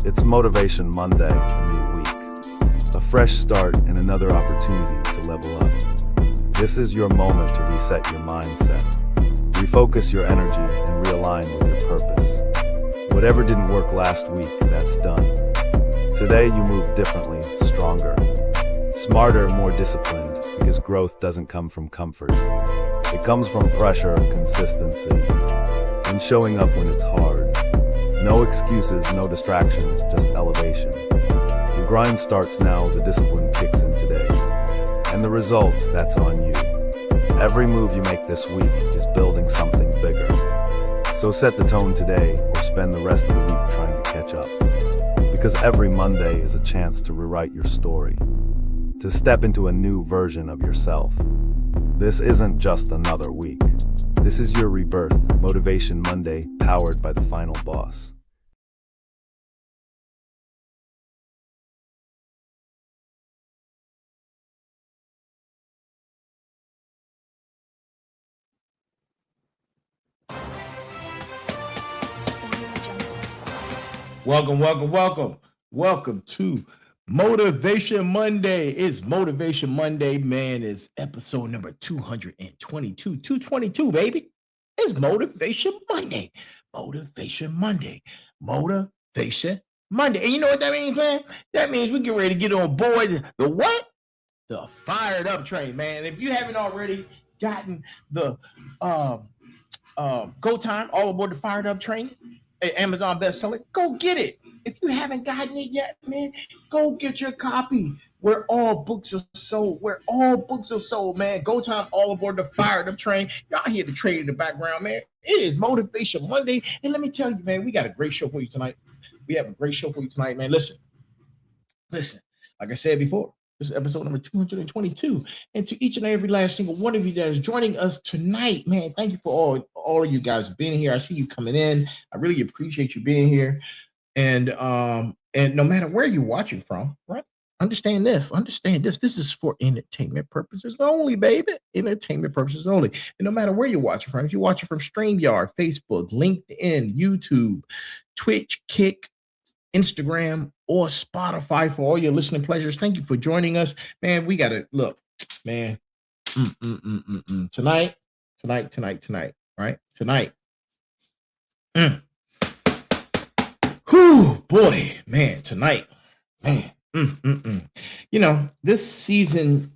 It's Motivation Monday, a new week, a fresh start and another opportunity to level up. This is your moment to reset your mindset, refocus your energy, and realign with your purpose. Whatever didn't work last week, that's done. Today you move differently, stronger, smarter, more disciplined, because growth doesn't come from comfort. It comes from pressure, consistency, and showing up when it's hard. No excuses, no distractions, just elevation. The grind starts now, the discipline kicks in today. And the results, that's on you. Every move you make this week is building something bigger. So set the tone today, or spend the rest of the week trying to catch up. Because every Monday is a chance to rewrite your story, to step into a new version of yourself. This isn't just another week. This is your rebirth, Motivation Monday, powered by the Final Boss. Welcome to Motivation Monday. It's Motivation Monday, man. It's episode number 222. 222, baby. It's Motivation Monday. Motivation Monday. Motivation Monday. And you know what that means, man? That means we get ready to get on board the what? The fired up train, man. If you haven't already gotten the Go Time, all aboard the fired up train, Amazon bestseller, go get it. If you haven't gotten it yet, man, go get your copy. Where all books are sold. Man. Go Time, all aboard the fired up train. Y'all hear the train in the background, man. It is Motivation Monday. And let me tell you, man, we got a great show for you tonight. Man. Listen. Like I said before, this is episode number 222. And to each and every last single one of you that is joining us tonight, man, thank you for all of you guys being here. I see you coming in. I really appreciate you being here. And no matter where you're watching from, right? Understand this. This is for entertainment purposes only, baby. Entertainment purposes only. And no matter where you're watching from, if you're watching from StreamYard, Facebook, LinkedIn, YouTube, Twitch, Kick, Instagram, or Spotify, for all your listening pleasures, thank you for joining us, man. We gotta look, man. Tonight, right? Tonight. Whew, boy, man, tonight, man. You know, this season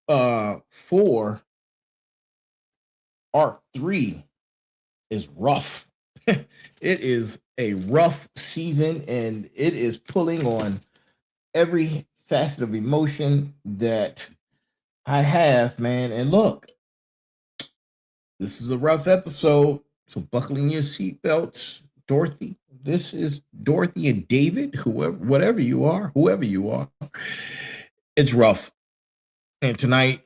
4, arc 3 is rough. It is a rough season, and it is pulling on every facet of emotion that I have, man. And look, this is a rough episode, so buckle in your seatbelts. Dorothy, this is Dorothy and David, whoever you are, it's rough. And tonight,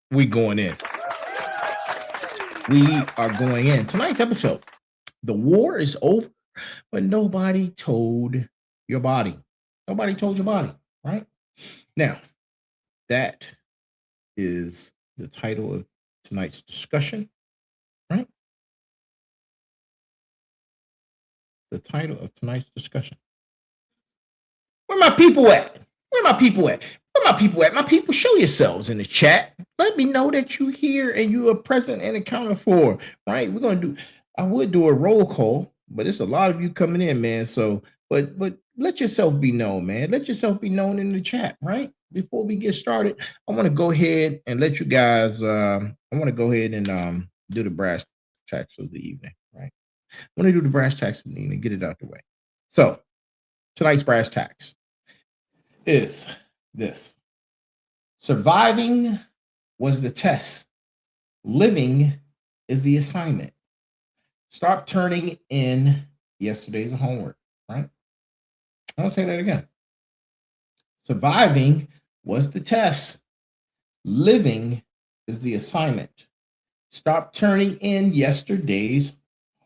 we are going in. Tonight's episode, the war is over, but nobody told your body. Right? Now, that is the title of tonight's discussion, right? The title of tonight's discussion. Where my people at? My people, show yourselves in the chat. Let me know that you're here and you are present and accounted for, right? I would do a roll call, but it's a lot of you coming in, man. So, but let yourself be known, man. Let yourself be known in the chat, right? Before we get started, I want to go ahead and let you guys, do the brass tacks of the evening, right? I want to do the brass tacks and get it out the way. So tonight's brass tacks is this. Surviving was the test. Living is the assignment. Stop turning in yesterday's homework, right? I want to say that again. Surviving was the test. Living is the assignment. Stop turning in yesterday's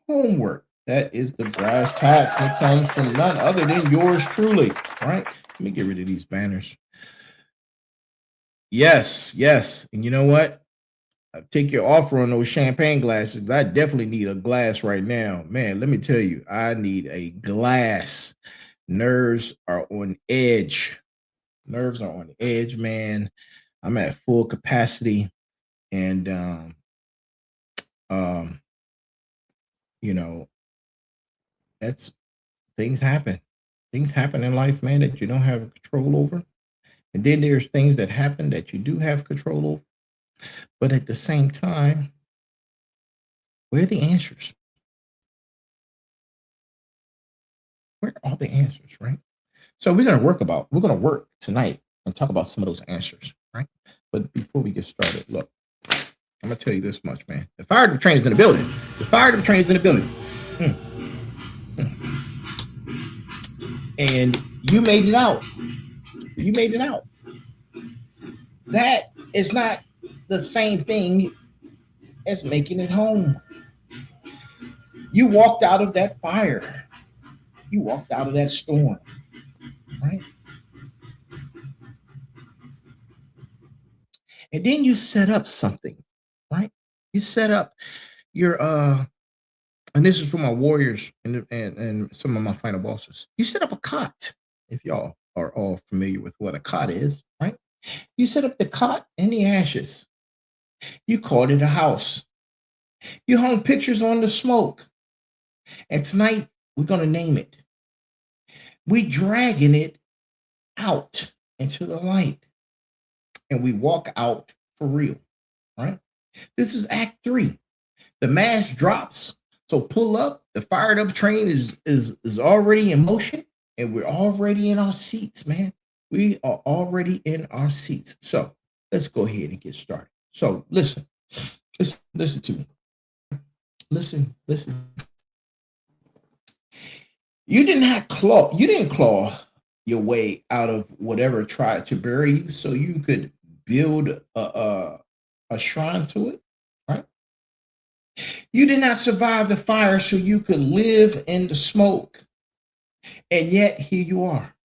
homework. That is the brass tacks. And it comes from none other than yours truly. All right. Let me get rid of these banners. Yes. And you know what? take your offer on those champagne glasses. I definitely need a glass right now. Man, let me tell you, I need a glass. Nerves are on edge. Nerves are on edge, man. I'm at full capacity. And um, you know, that's things happen. Things happen in life, man, that you don't have control over. And then there's things that happen that you do have control over. But at the same time, where are the answers? Where are all the answers, right? So we're gonna work tonight and talk about some of those answers, right? But before we get started, look, I'm gonna tell you this much, man. The fire department trainers in the building. The fire department trainers in the building. And you made it out. You made it out. That is not the same thing as making it home. You walked out of that fire. You walked out of that storm, right? And then you set up something, right? You set up your and this is for my warriors and some of my final bosses. You set up a cot. If y'all are all familiar with what a cot is, right? You set up the cot in the ashes. You called it a house. You hung pictures on the smoke. And tonight we're gonna name it. We dragging it out into the light. And we walk out for real, right? This is Act 3. The mask drops. So pull up. The fired up train is already in motion, and we're already in our seats, man. We are already in our seats. So let's go ahead and get started. So listen to me. Listen. You didn't claw your way out of whatever tried to bury you, so you could build a shrine to it, right? You did not survive the fire so you could live in the smoke. And yet here you are,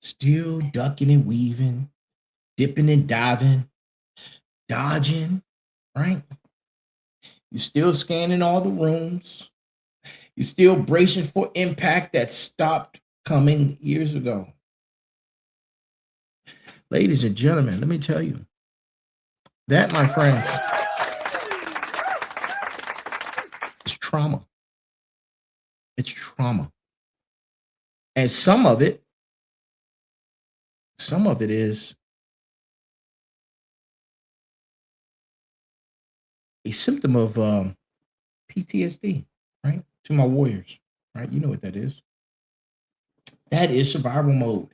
still ducking and weaving, dipping and diving, dodging, right? You're still scanning all the rooms. You're still bracing for impact that stopped coming years ago. Ladies and gentlemen, let me tell you, that, my friends, is trauma. It's trauma. And some of it is a symptom of PTSD, right? To my warriors, right? You know what that is. That is survival mode.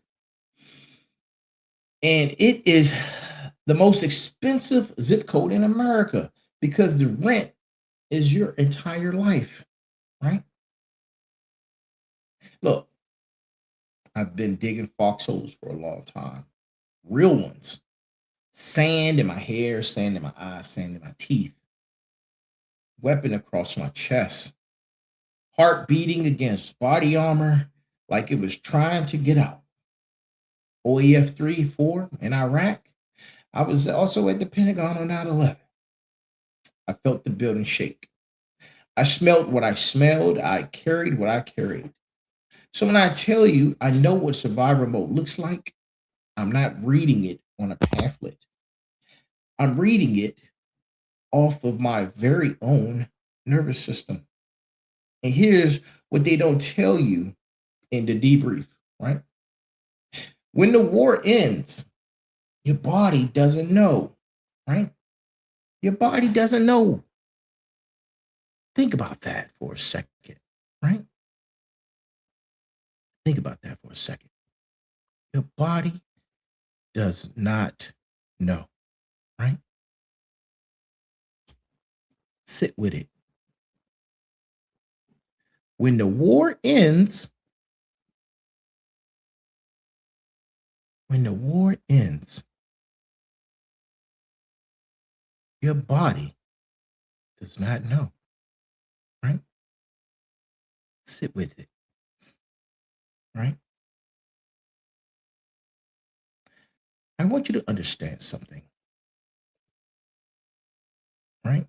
And it is the most expensive zip code in America because the rent is your entire life, right? Look, I've been digging foxholes for a long time, real ones. Sand in my hair, sand in my eyes, sand in my teeth, weapon across my chest, heart beating against body armor like it was trying to get out. OEF 3, 4 in Iraq. I was also at the Pentagon on 9/11. I felt the building shake. I smelled what I smelled. I carried what I carried. So when I tell you I know what survivor mode looks like, I'm not reading it on a pamphlet. I'm reading it off of my very own nervous system. And here's what they don't tell you in the debrief, right? When the war ends, your body doesn't know, right? Your body doesn't know. Think about that for a second, right? Think about that for a second. Your body does not know, right? Sit with it. When the war ends, your body does not know, right? Sit with it, right? I want you to understand something. right?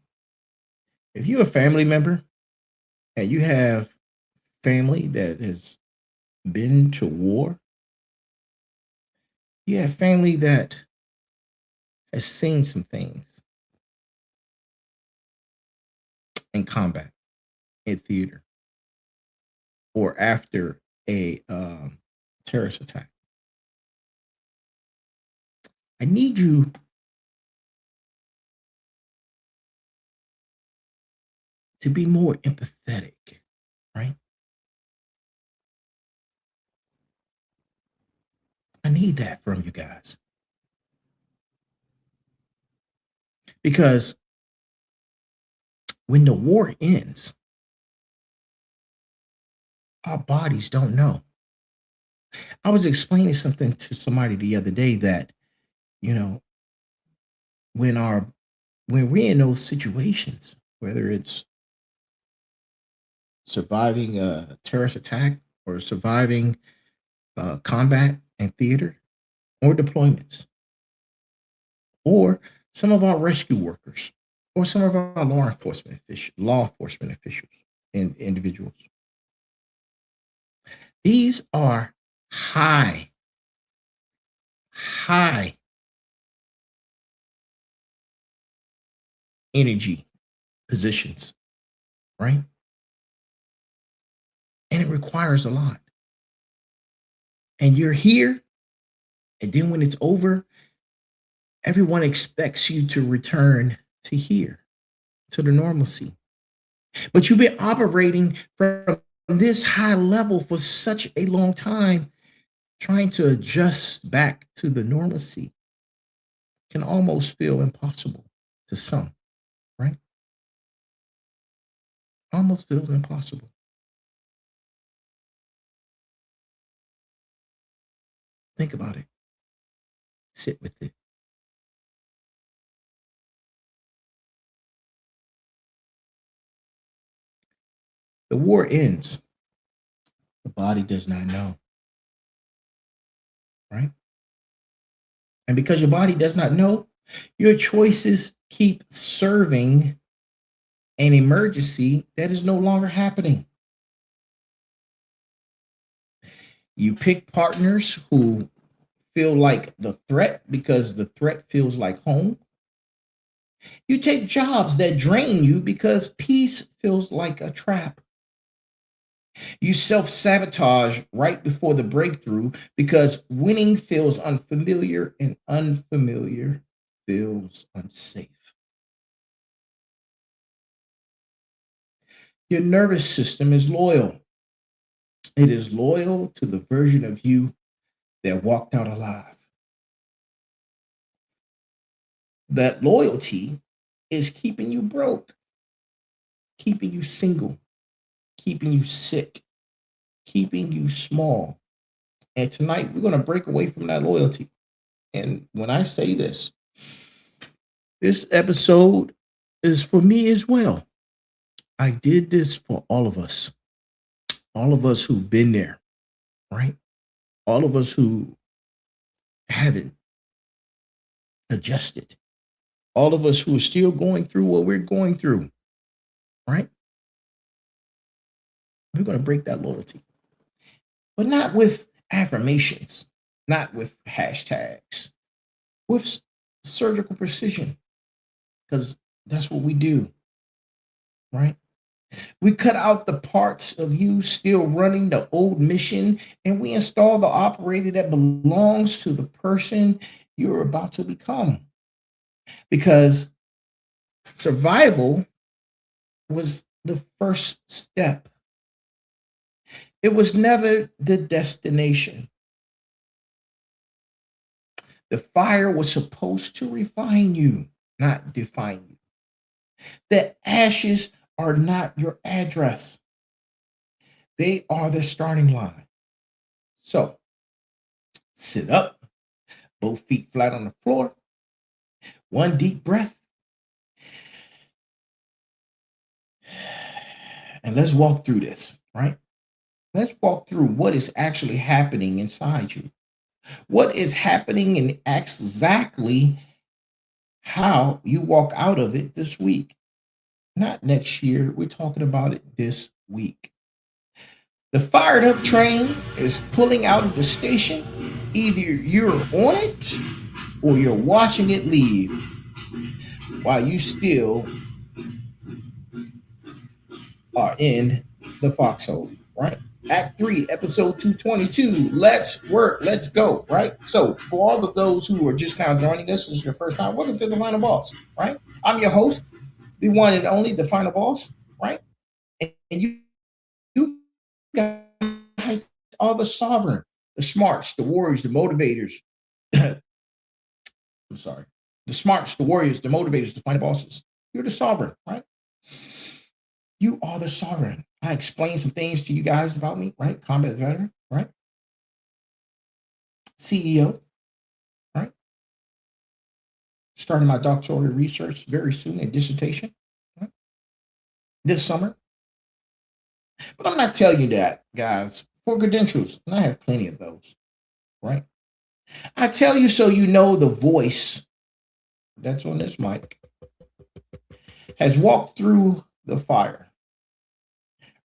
If you're a family member and you have family that has been to war, you have family that has seen some things in combat, in theater, or after a terrorist attack. I need you to be more empathetic, right? I need that from you guys because when the war ends, our bodies don't know. I was explaining something to somebody the other day that, you know, when our when we're in those situations, whether it's surviving a terrorist attack or surviving combat and theater or deployments, or some of our rescue workers, or some of our law enforcement officials and individuals. These are high, high energy positions, right? And it requires a lot. And you're here, and then when it's over, everyone expects you to return to here, to the normalcy. But you've been operating from this high level for such a long time, trying to adjust back to the normalcy can almost feel impossible to some, right? Almost feels impossible. Think about it. Sit with it. The war ends. The body does not know, right? And because your body does not know, your choices keep serving an emergency that is no longer happening. You pick partners who feel like the threat because the threat feels like home. You take jobs that drain you because peace feels like a trap. You self sabotage right before the breakthrough because winning feels unfamiliar and unfamiliar feels unsafe. Your nervous system is loyal. It is loyal to the version of you that walked out alive. That loyalty is keeping you broke, keeping you single, keeping you sick, keeping you small. And tonight we're going to break away from that loyalty. And when I say this episode is for me as well. I did this for all of us who've been there, right? All of us who haven't adjusted, all of us who are still going through what we're going through, right? We're going to break that loyalty, but not with affirmations, not with hashtags, with surgical precision, because that's what we do, right? We cut out the parts of you still running the old mission and we install the operator that belongs to the person you're about to become. Because survival was the first step, it was never the destination. The fire was supposed to refine you, not define you. The ashes are not your address, they are the starting line. So sit up, both feet flat on the floor, one deep breath, and let's walk through this, right? Let's walk through what is actually happening inside you. What is happening and exactly how you walk out of it this week. Not next year. We're talking about it this week. The fired up train is pulling out of the station. Either you're on it or you're watching it leave while you still are in the foxhole, right? Act 3, episode 222. Let's work. Let's go, right? So, for all of those who are just now joining us, this is your first time, welcome to The Final Boss, right? I'm your host, the one and only, The Final Boss, right? And you guys are the sovereign, the smarts, the warriors, the motivators. I'm sorry. The smarts, the warriors, the motivators, the final bosses. You're the sovereign, right? You are the sovereign. I explained some things to you guys about me, right? Combat veteran, right? CEO, right? Starting my doctoral research very soon in dissertation, right? This summer. But I'm not telling you that, guys, for credentials, and I have plenty of those, right? I tell you so you know the voice that's on this mic has walked through the fire,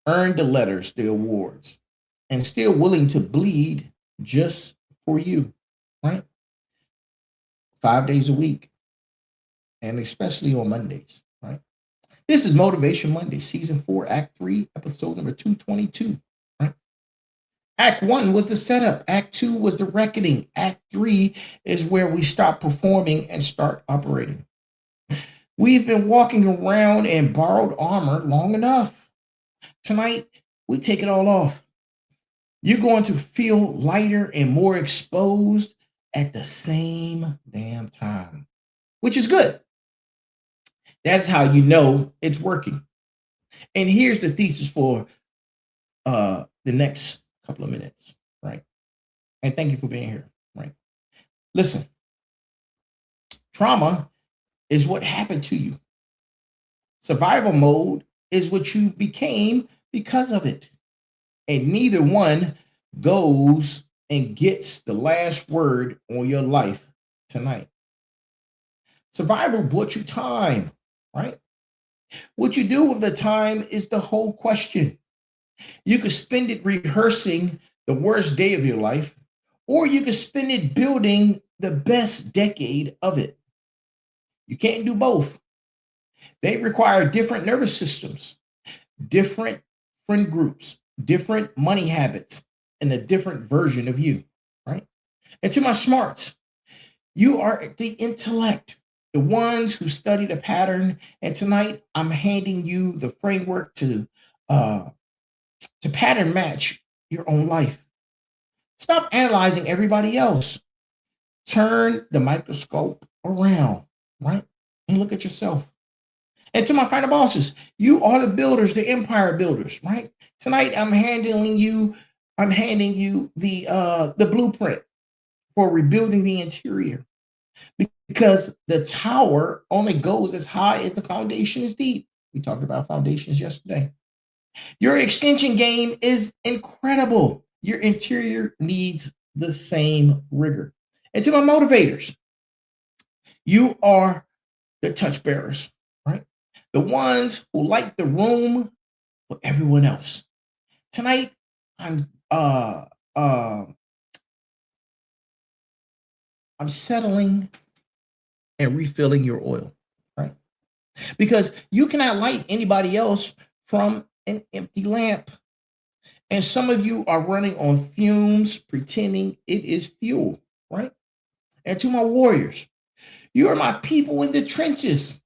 earned the letters, the awards, and still willing to bleed just for you, right? 5 days a week, and especially on Mondays, right? This is Motivation Monday, Season 4, Act 3, Episode number 222, right? Act 1 was the setup. Act 2 was the reckoning. Act 3 is where we stop performing and start operating. We've been walking around in borrowed armor long enough. Tonight, we take it all off. You're going to feel lighter and more exposed at the same damn time, which is good. That's how you know it's working. And here's the thesis for the next couple of minutes, right? And thank you for being here, right? Listen, trauma is what happened to you. Survival mode is what you became because of it. And neither one goes and gets the last word on your life tonight. Survival bought you time, right? What you do with the time is the whole question. You could spend it rehearsing the worst day of your life, or you could spend it building the best decade of it. You can't do both. They require different nervous systems, different friend groups, different money habits, and a different version of you, right? And to my smarts, you are the intellect, the ones who study the pattern. And tonight, I'm handing you the framework to pattern match your own life. Stop analyzing everybody else. Turn the microscope around, right? And look at yourself. And to my final bosses, you are the builders, the empire builders, right? Tonight, I'm handing you the blueprint for rebuilding the interior, because the tower only goes as high as the foundation is deep. We talked about foundations yesterday. Your extension game is incredible. Your interior needs the same rigor. And to my motivators, you are the touch bearers, right? The ones who light the room for everyone else. Tonight, I'm settling and refilling your oil, right? Because you cannot light anybody else from an empty lamp. And some of you are running on fumes, pretending it is fuel, right? And to my warriors, you are my people in the trenches.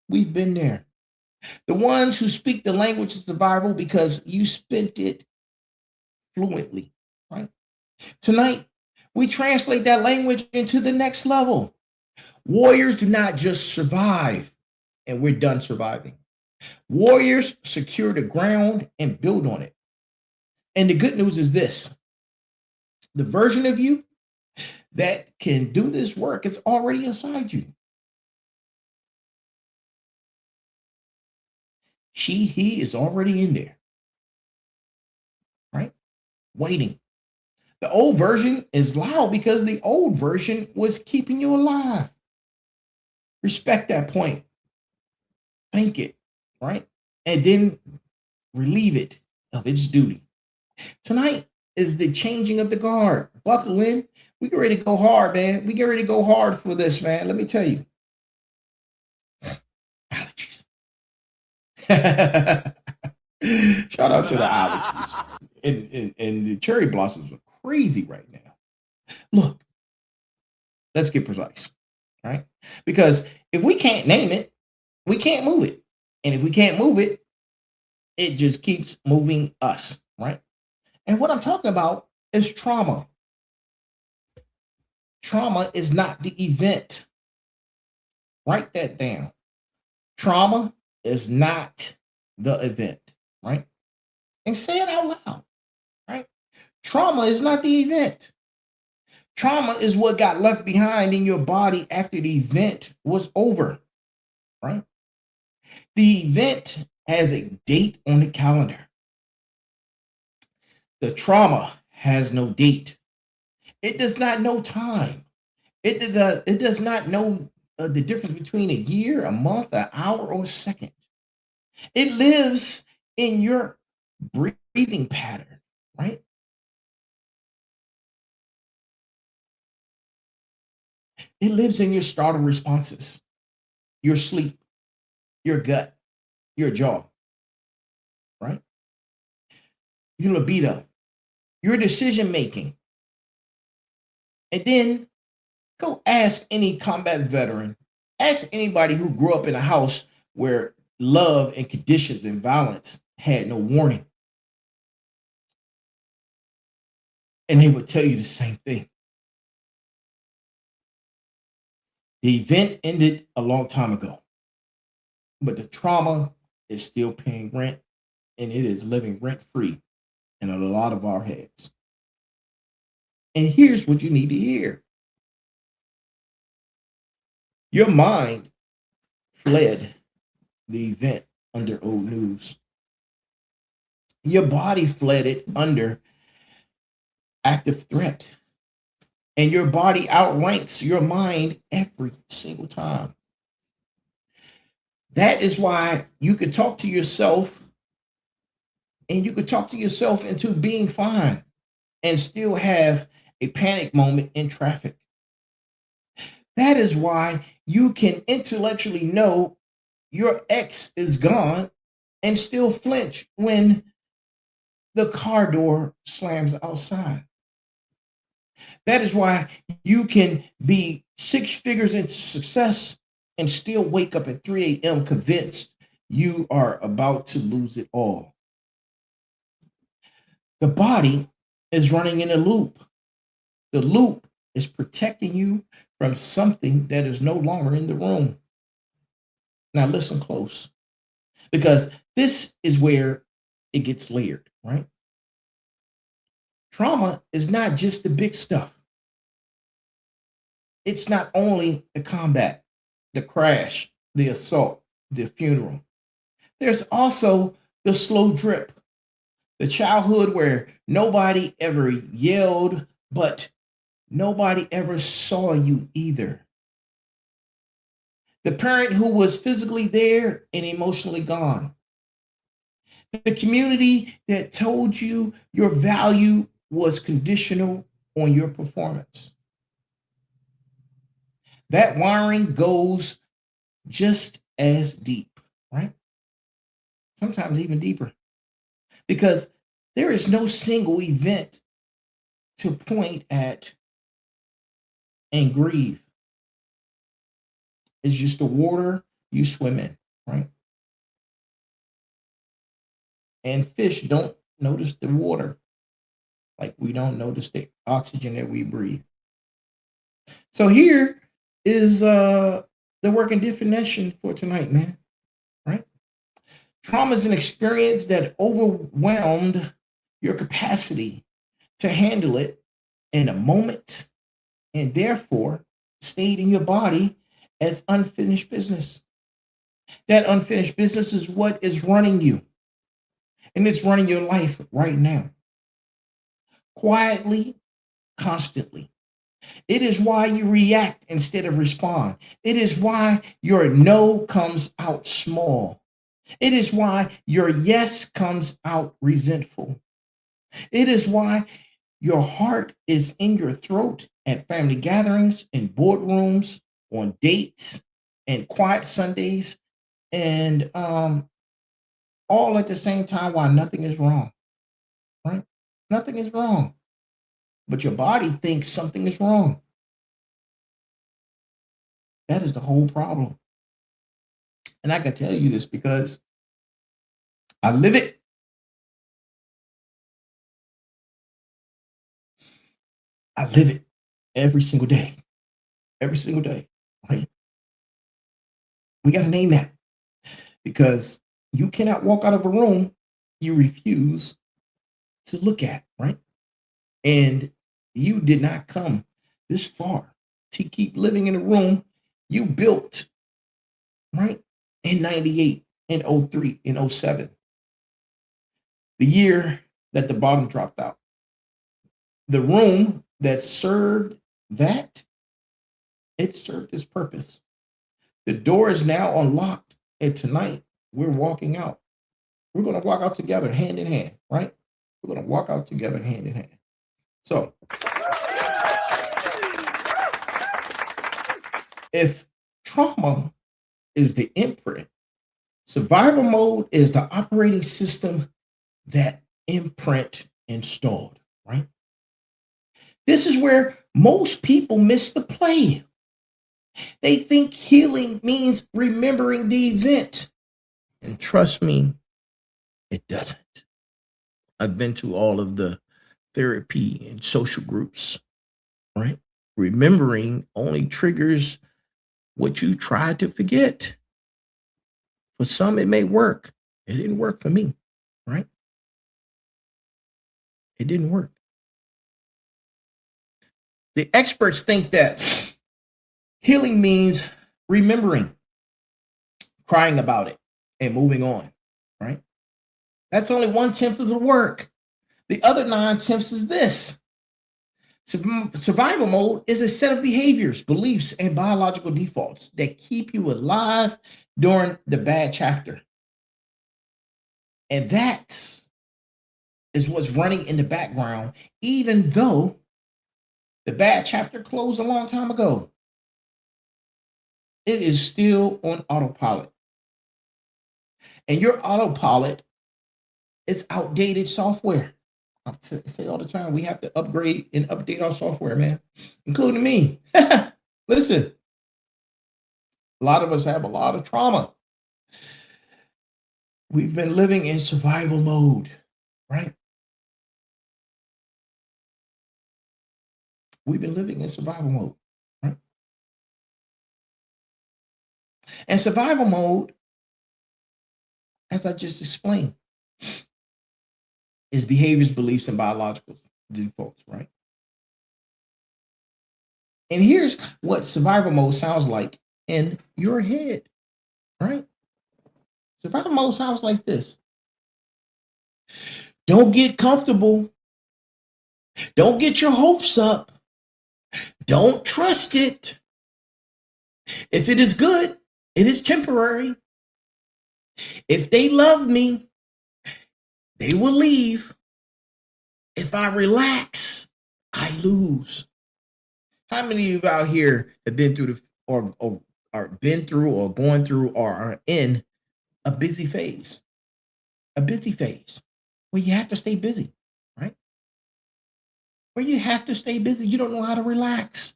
We've been there. The ones who speak the language of survival because you spent it fluently, right? Tonight, we translate that language into the next level. Warriors do not just survive, and we're done surviving. Warriors secure the ground and build on it. And the good news is this: the version of you that can do this work is already inside you. He is already in there, right? Waiting. The old version is loud because the old version was keeping you alive. Respect that point. Thank it, right? And then relieve it of its duty. Tonight is the changing of the guard. Buckle in. We get ready to go hard, man. We get ready to go hard for this, man. Let me tell you. Allergies. Shout out to the allergies. And the cherry blossoms are crazy right now. Look, let's get precise, right? Because if we can't name it, we can't move it. And if we can't move it, it just keeps moving us, right? And what I'm talking about is trauma. Trauma is not the event. Write that down. Trauma is not the event, right? And say it out loud, right? Trauma is not the event. Trauma is what got left behind in your body after the event was over, right? The event has a date on the calendar. The trauma has no date. It does not know time. It does not know the difference between a year, a month, an hour, or a second. It lives in your breathing pattern, right? It lives in your startle responses, your sleep, your gut, your jaw, right? Your libido, your decision making. And then go ask any combat veteran, ask anybody who grew up in a house where love and conditions and violence had no warning. And they would tell you the same thing. The event ended a long time ago, but the trauma is still paying rent, and it is living rent free in a lot of our heads. And here's what you need to hear. Your mind fled the event under old news. Your body fled it under active threat. And your body outranks your mind every single time. That is why you could talk to yourself, and you could talk to yourself into being fine and still have a panic moment in traffic. That is why you can intellectually know your ex is gone and still flinch when the car door slams outside. That is why you can be 6 figures into success and still wake up at 3 a.m. convinced you are about to lose it all. The body is running in a loop. The loop is protecting you from something that is no longer in the room. Now listen close, because this is where it gets layered, right? Trauma is not just the big stuff. It's not only the combat, the crash, the assault, the funeral. There's also the slow drip, the childhood where nobody ever yelled, but nobody ever saw you either. The parent who was physically there and emotionally gone. The community that told you your value was conditional on your performance. That wiring goes just as deep, right? Sometimes even deeper. Because there is no single event to point at and grieve. It's just the water you swim in, right? And fish don't notice the water like we don't notice the oxygen that we breathe. So here is the working definition for tonight, man, right? Trauma is an experience that overwhelmed your capacity to handle it in a moment and therefore stayed in your body as unfinished business. That unfinished business is what is running you, and it's running your life right now. Quietly, constantly. It is why you react instead of respond. It is why your no comes out small. It is why your yes comes out resentful. It is why your heart is in your throat at family gatherings, in boardrooms, on dates, and quiet Sundays, and all at the same time while nothing is wrong, right? Nothing is wrong, but your body thinks something is wrong. That is the whole problem. And I can tell you this because I live it. I live it every single day. Every single day, right? We got to name that because you cannot walk out of a room you refuse to look at, right? And you did not come this far to keep living in a room you built, right? In 98, in 03, in 07, the year that the bottom dropped out. The room that served that, it served its purpose. The door is now unlocked, and tonight we're walking out. We're going to walk out together, hand in hand, right? We're going to walk out together, hand in hand. So, if trauma is the imprint, survival mode is the operating system that imprint installed, right? This is where most people miss the play. They think healing means remembering the event. And trust me, it doesn't. I've been to all of the therapy and social groups, right? Remembering only triggers what you tried to forget. For some, it may work. It didn't work for me, right? It didn't work. The experts think that healing means remembering, crying about it, and moving on, right? That's only 1/10 of the work. The other 9/10 is this. Survival mode is a set of behaviors, beliefs, and biological defaults that keep you alive during the bad chapter. And that is what's running in the background, even though the bad chapter closed a long time ago. It is still on autopilot. And your autopilot is outdated software. I say all the time, we have to upgrade and update our software, man, including me. Listen, a lot of us have a lot of trauma. We've been living in survival mode, right? We've been living in survival mode, right? And survival mode, as I just explained, is behaviors, beliefs, and biological defaults, right? And here's what survival mode sounds like in your head, right? Survival mode sounds like this. Don't get comfortable. Don't get your hopes up. Don't trust it. If it is good, it is temporary. If they love me, they will leave. If I relax, I lose. How many of you out here have been through or been through or going through or are in a busy phase? A busy phase where you have to stay busy, right? Where you have to stay busy. You don't know how to relax.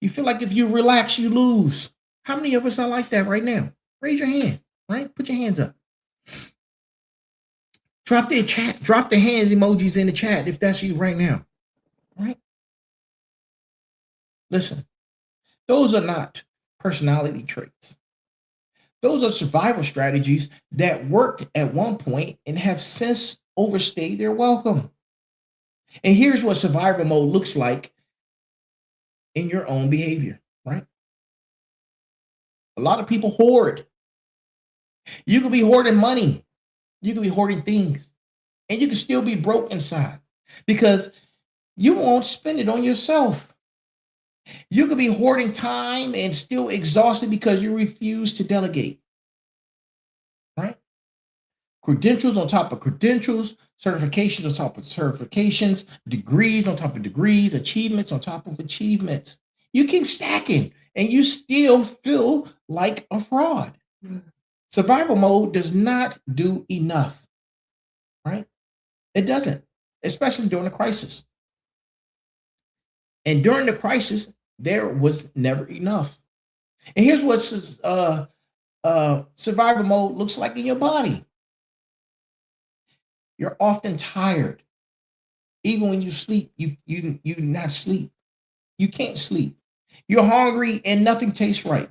You feel like if you relax, you lose. How many of us are like that right now? Raise your hand, right? Put your hands up. Drop the hands emojis in the chat if that's you right now, right? Listen, those are not personality traits. Those are survival strategies that worked at one point and have since overstayed their welcome. And here's what survival mode looks like in your own behavior, right? A lot of people hoard. You could be hoarding money. You could be hoarding things. And you can still be broke inside because you won't spend it on yourself. You could be hoarding time and still exhausted because you refuse to delegate, right? Credentials on top of credentials, certifications on top of certifications, degrees on top of degrees, achievements on top of achievements. You keep stacking and you still feel like a fraud. Survival mode does not do enough, right? It doesn't, especially during a crisis. And during the crisis, there was never enough. And here's what survival mode looks like in your body. You're often tired. Even when you sleep, you not sleep. You can't sleep. You're hungry and nothing tastes right.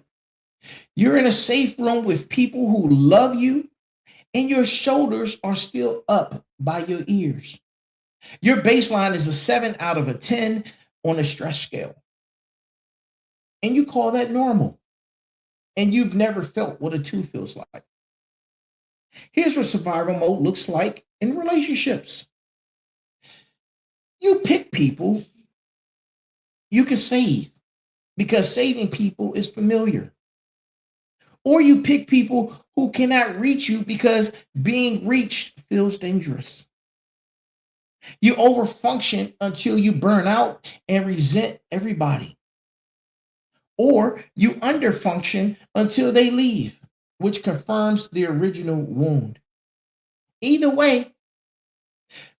You're in a safe room with people who love you, and your shoulders are still up by your ears. Your baseline is a 7 out of a 10 on a stress scale. And you call that normal. And you've never felt what a 2 feels like. Here's what survival mode looks like in relationships. You pick people you can save because saving people is familiar. Or you pick people who cannot reach you because being reached feels dangerous. You overfunction until you burn out and resent everybody. Or you underfunction until they leave, which confirms the original wound. Either way,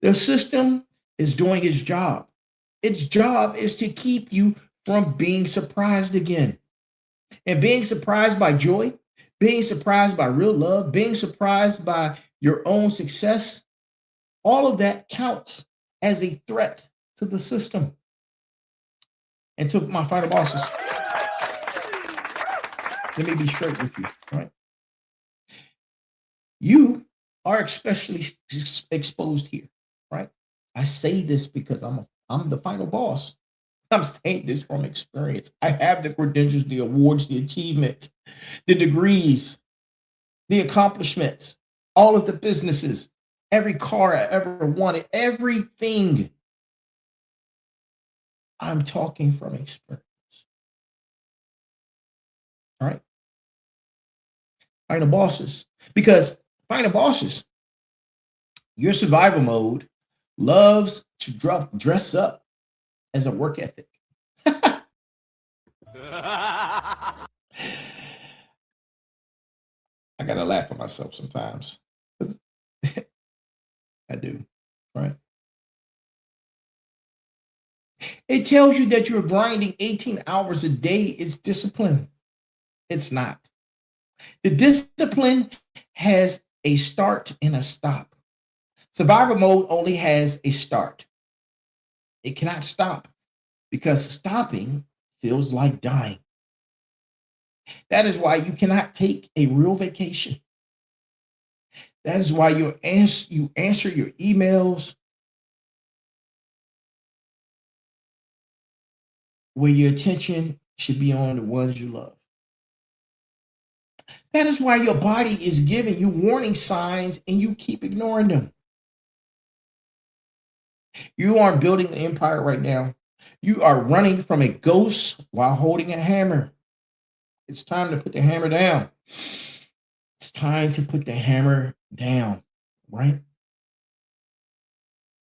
the system is doing its job. Its job is to keep you from being surprised again. And being surprised by joy, being surprised by real love, being surprised by your own success, all of that counts as a threat to the system. And to my final bosses, let me be straight with you, right? You are especially exposed here, right? I say this because I'm the final boss. I'm saying this from experience. I have the credentials, the awards, the achievements, the degrees, the accomplishments, all of the businesses, every car I ever wanted, everything. I'm talking from experience. All right. Final bosses. Because final bosses, your survival mode loves to dress up as a work ethic. I gotta laugh at myself sometimes. I do, right? It tells you that you're grinding 18 hours a day is discipline. It's not. The discipline has a start and a stop. Survival mode only has a start. It cannot stop because stopping feels like dying. That is why you cannot take a real vacation. That is why you answer your emails where your attention should be on the ones you love. That is why your body is giving you warning signs and you keep ignoring them. You aren't building an empire right now. You are running from a ghost while holding a hammer. It's time to put the hammer down. It's time to put the hammer down, right?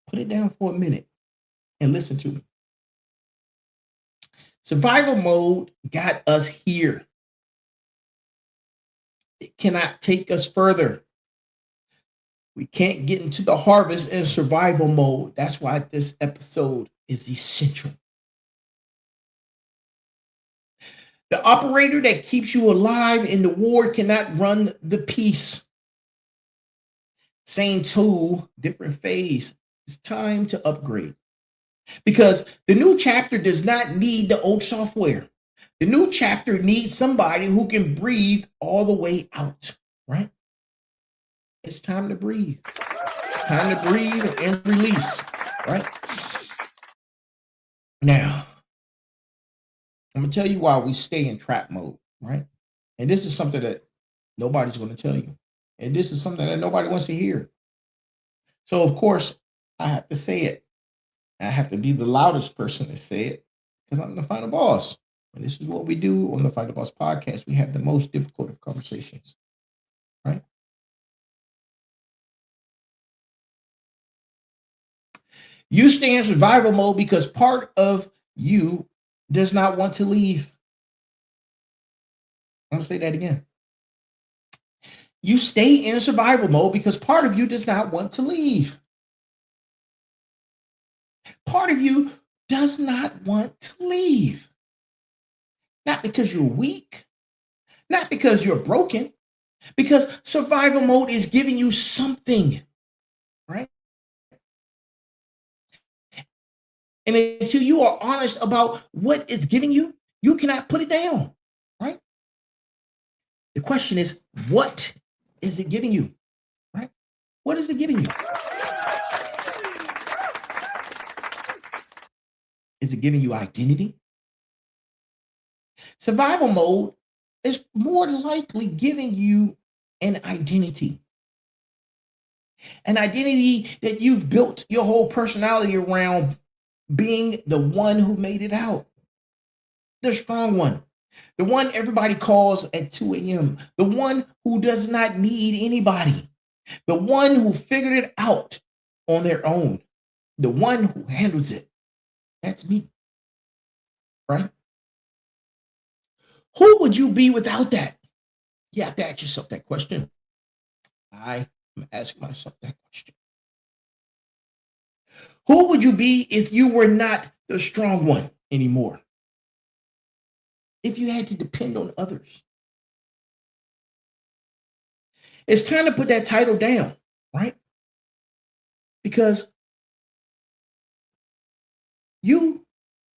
Put it down for a minute and listen to me. Survival mode got us here. It cannot take us further. We can't get into the harvest in survival mode. That's why this episode is essential. The operator that keeps you alive in the war cannot run the piece. Same tool, different phase. It's time to upgrade. Because the new chapter does not need the old software. The new chapter needs somebody who can breathe all the way out, right? It's time to breathe. Time to breathe and release, right? Now, I'm going to tell you why we stay in trap mode, right? And this is something that nobody's going to tell you. And this is something that nobody wants to hear. So, of course, I have to say it. I have to be the loudest person to say it because I'm the final boss. And this is what we do on the Final Boss podcast. We have the most difficult of conversations, right? You stay in survival mode because part of you does not want to leave. I'm going to say that again. You stay in survival mode because part of you does not want to leave. Part of you does not want to leave. Not because you're weak, not because you're broken, because survival mode is giving you something, right? And until you are honest about what it's giving you, you cannot put it down, right? The question is, what is it giving you, right? What is it giving you? Is it giving you identity? Survival mode is more likely giving you an identity that you've built your whole personality around being the one who made it out, the strong one, the one everybody calls at 2 a.m., the one who does not need anybody, the one who figured it out on their own, the one who handles it. That's me, right? Who would you be without that? You have to ask yourself that question. I am asking myself that question. Who would you be if you were not the strong one anymore? If you had to depend on others? It's time to put that title down, right? Because you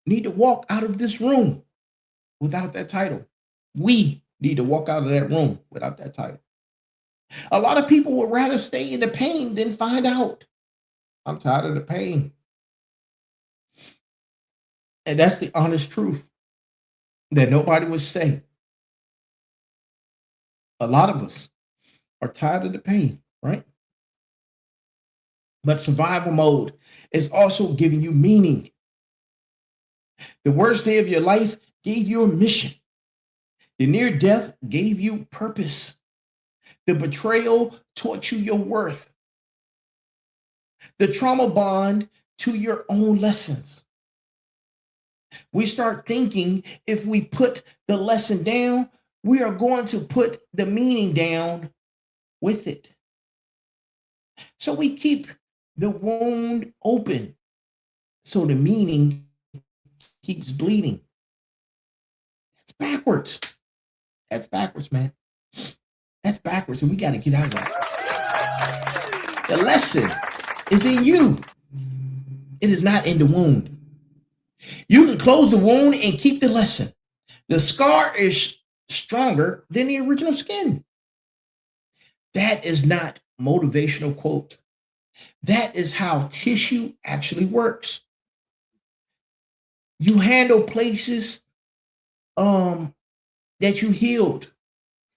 need to walk out of this room without that title. We need to walk out of that room without that title. A lot of people would rather stay in the pain than find out. I'm tired of the pain. And that's the honest truth that nobody would say. A lot of us are tired of the pain, right? But survival mode is also giving you meaning. The worst day of your life gave you a mission. The near death gave you purpose. The betrayal taught you your worth. The trauma bond to your own lessons. We start thinking if we put the lesson down, we are going to put the meaning down with it. So we keep the wound open so the meaning keeps bleeding. That's backwards. That's backwards, man. That's backwards, and we got to get out of that. The lesson is in you. It is not in the wound. You can close the wound and keep the lesson. The scar is stronger than the original skin. That is not motivational quote. That is how tissue actually works. You handle places that you healed,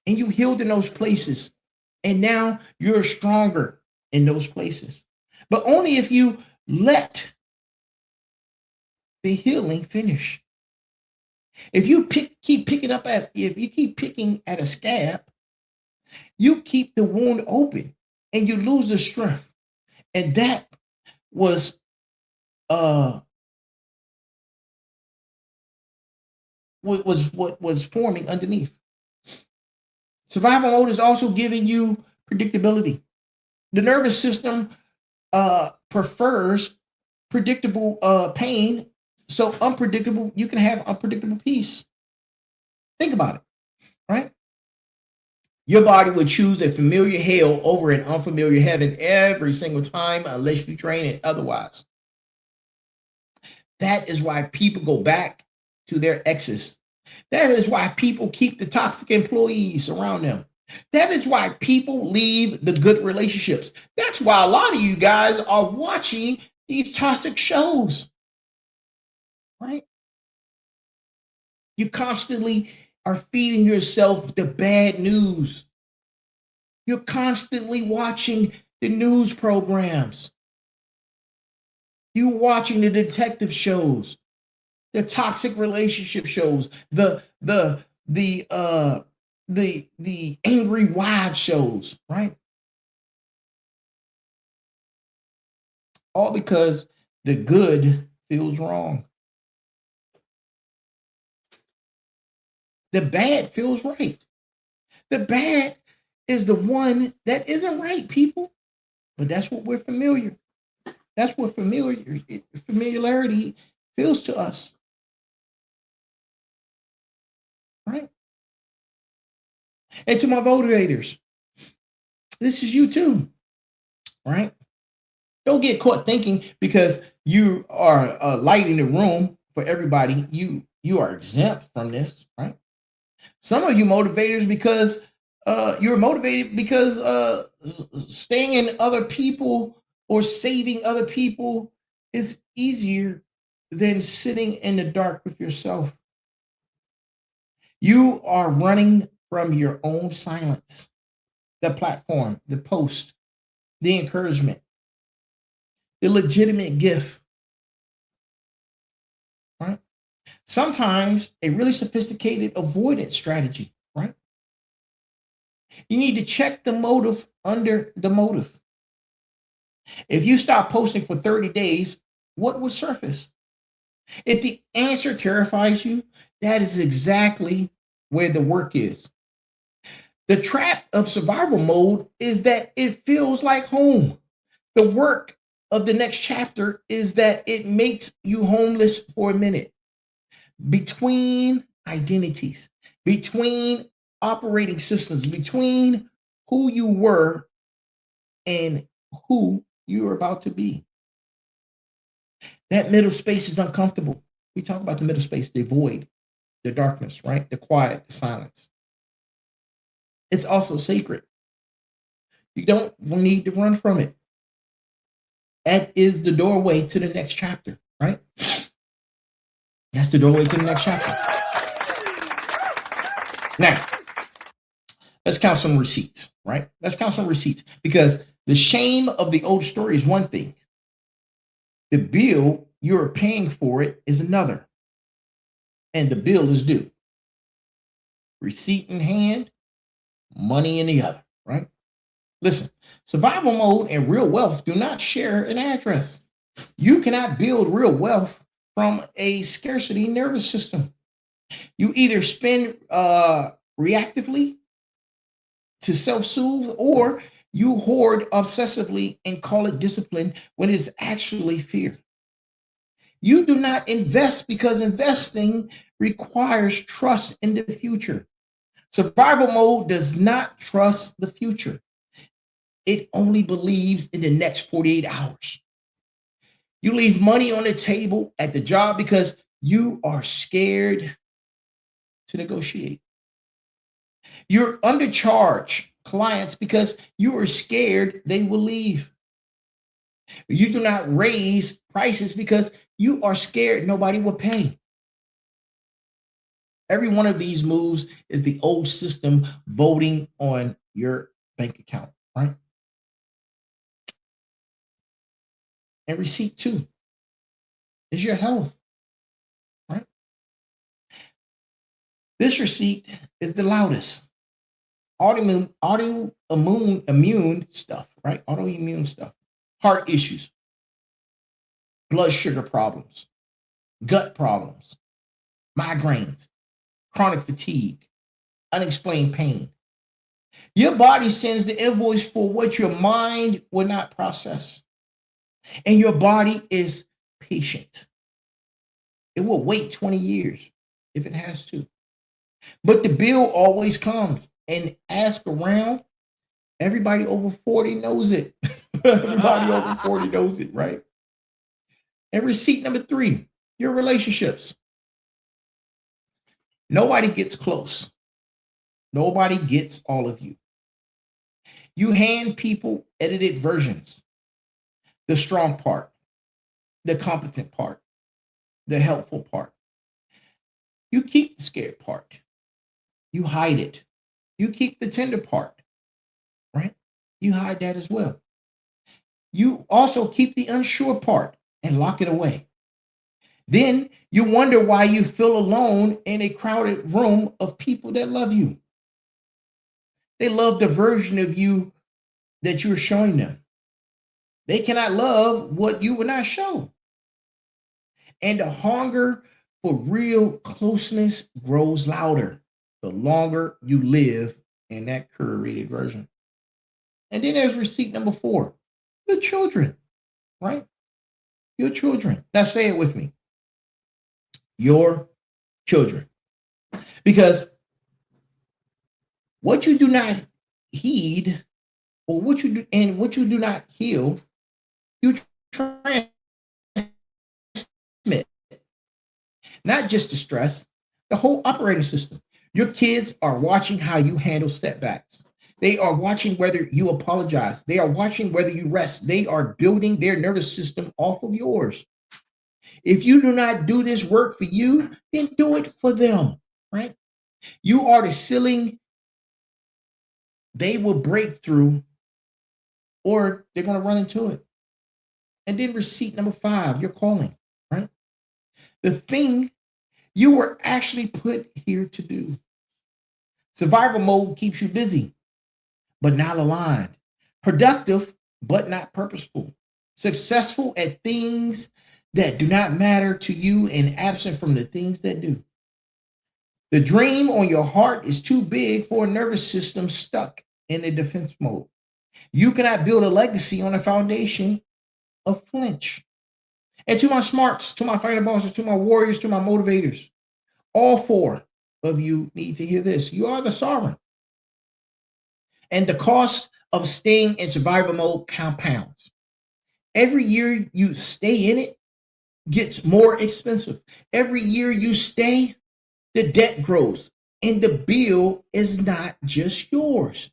and you healed in those places, and now you're stronger in those places. But only if you let the healing finish. If you keep picking at a scab, you keep the wound open and you lose the strength. And that was what was forming underneath. Survival mode is also giving you predictability. The nervous system prefers predictable pain. So unpredictable, you can have unpredictable peace. Think about it, right? Your body would choose a familiar hell over an unfamiliar heaven every single time unless you train it otherwise. That is why people go back to their exes. That is why people keep the toxic employees around them. That is why people leave the good relationships. That's why a lot of you guys are watching these toxic shows, right? You constantly are feeding yourself the bad news. You're constantly watching the news programs. You're watching the detective shows. The toxic relationship shows, the angry wives shows, right? All because the good feels wrong. The bad feels right. The bad is the one that isn't right, people. But that's what we're familiar. That's what familiarity feels to us, right? And to my motivators, this is you too, right? Don't get caught thinking because you are lighting the room for everybody, you are exempt from this, right? Some of you motivators because you're motivated because staying in other people or saving other people is easier than sitting in the dark with yourself. You are running from your own silence, the platform, the post, the encouragement, the legitimate gift, right? Sometimes a really sophisticated avoidance strategy, right? You need to check the motive under the motive. If you stop posting for 30 days, what would surface? If the answer terrifies you, that is exactly where the work is. The trap of survival mode is that it feels like home. The work of the next chapter is that it makes you homeless for a minute. Between identities, between operating systems, between who you were and who you are about to be. That middle space is uncomfortable. We talk about the middle space, the void, the darkness, right? The quiet, the silence. It's also sacred. You don't need to run from it. That is the doorway to the next chapter, right? That's the doorway to the next chapter. Now, let's count some receipts, right? Let's count some receipts because the shame of the old story is one thing. The bill you're paying for it is another. And the bill is due. Receipt in hand, money in the other, right? Listen, survival mode and real wealth do not share an address. You cannot build real wealth from a scarcity nervous system. You either spend reactively to self-soothe or you hoard obsessively and call it discipline when it's actually fear. You do not invest because investing requires trust in the future. Survival mode does not trust the future. It only believes in the next 48 hours. You leave money on the table at the job because you are scared to negotiate. You're undercharge clients because you are scared they will leave. You do not raise prices because you are scared nobody will pay. Every one of these moves is the old system voting on your bank account, right? And receipt two is your health, right? This receipt is the loudest. Autoimmune stuff, right? Autoimmune stuff. Heart issues, blood sugar problems, gut problems, migraines, chronic fatigue, unexplained pain. Your body sends the invoice for what your mind will not process. And your body is patient. It will wait 20 years if it has to. But the bill always comes. And ask around, everybody over 40 knows it. Everybody over 40 knows it, right? And receipt number three, your relationships. Nobody gets close. Nobody gets all of you. You hand people edited versions. The strong part, the competent part, the helpful part. You keep the scared part. You hide it. You keep the tender part, right? You hide that as well. You also keep the unsure part and lock it away. Then you wonder why you feel alone in a crowded room of people that love you. They love the version of you that you're showing them. They cannot love what you will not show. And the hunger for real closeness grows louder the longer you live in that curated version. And then there's receipt number 4, your children, right? Your children. Now say it with me. Your children. Because what you do not heed, or what you do and what you do not heal, you transmit. Not just the stress, the whole operating system. Your kids are watching how you handle setbacks. They are watching whether you apologize. They are watching whether you rest. They are building their nervous system off of yours. If you do not do this work for you, then do it for them, right? You are the ceiling they will break through, or they're going to run into it. And then receipt number 5, your calling, right? The thing you were actually put here to do. Survival mode keeps you busy, but not aligned. Productive, but not purposeful. Successful at things that do not matter to you and absent from the things that do. The dream on your heart is too big for a nervous system stuck in a defense mode. You cannot build a legacy on a foundation of flinch. And to my smarts, to my fighter bosses, to my warriors, to my motivators, all 4 of you need to hear this. You are the sovereign. And the cost of staying in survival mode compounds. Every year you stay in it gets more expensive. Every year you stay, the debt grows. And the bill is not just yours.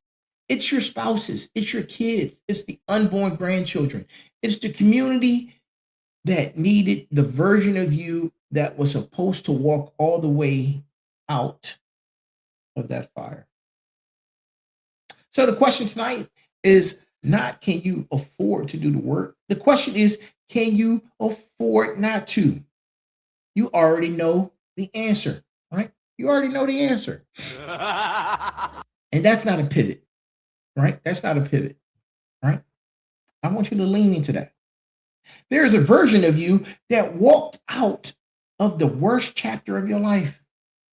It's your spouses, it's your kids, it's the unborn grandchildren, it's the community that needed the version of you that was supposed to walk all the way out of that fire. So the question tonight is not, can you afford to do the work? The question is, can you afford not to? You already know the answer, right? You already know the answer. And that's not a pivot, right? That's not a pivot, right? I want you to lean into that. There is a version of you that walked out of the worst chapter of your life.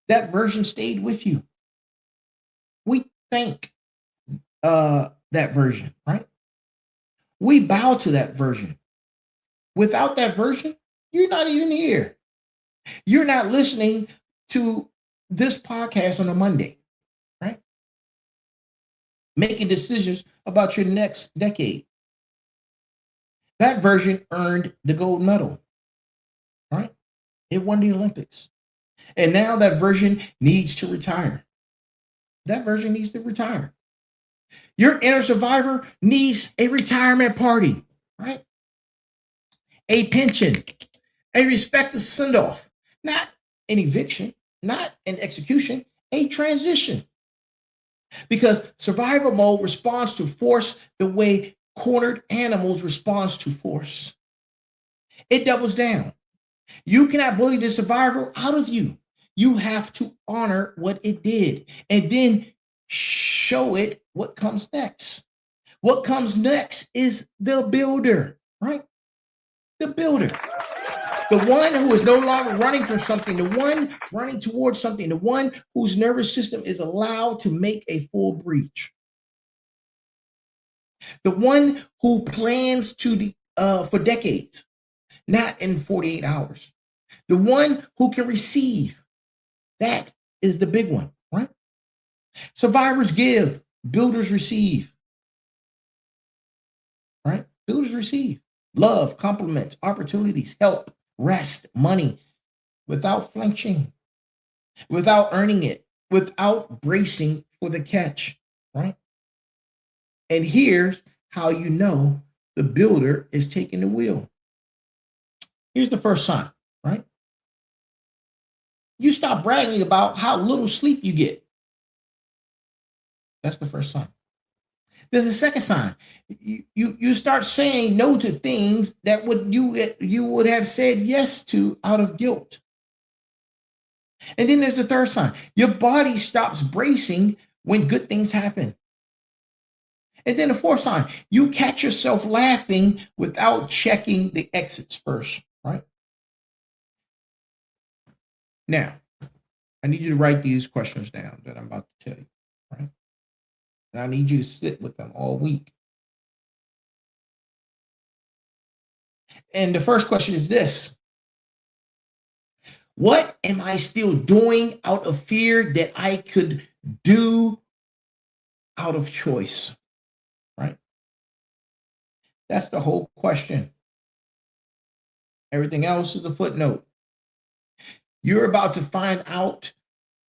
That version stayed with you. We thank that version, right? We bow to that version. Without that version, you're not even here. You're not listening to this podcast on a Monday, right? Making decisions about your next decade. That version earned the gold medal, right? It won the Olympics. And now that version needs to retire. That version needs to retire. Your inner survivor needs a retirement party, right? A pension, a respected send-off, not an eviction, not an execution, a transition. Because survival mode responds to force the way cornered animals respond to force. It doubles down. You cannot bully the survivor out of you. You have to honor what it did and then show it what comes next. What comes next is the builder, right? The builder. The one who is no longer running from something, the one running towards something, the one whose nervous system is allowed to make a full breach. The one who plans for decades, not in 48 hours. The one who can receive. That is the big one, right? Survivors give, builders receive. Right? Builders receive love, compliments, opportunities, help, rest, money, without flinching, without earning it, without bracing for the catch, right? And here's how you know the builder is taking the wheel. Here's the first sign, right? You stop bragging about how little sleep you get. That's the first sign. There's a second sign. You start saying no to things that you would have said yes to out of guilt. And then there's the third sign. Your body stops bracing when good things happen. And then the fourth sign, you catch yourself laughing without checking the exits first, right? Now, I need you to write these questions down that I'm about to tell you, right? And I need you to sit with them all week. And the first question is this: what am I still doing out of fear that I could do out of choice? Right? That's the whole question. Everything else is a footnote. You're about to find out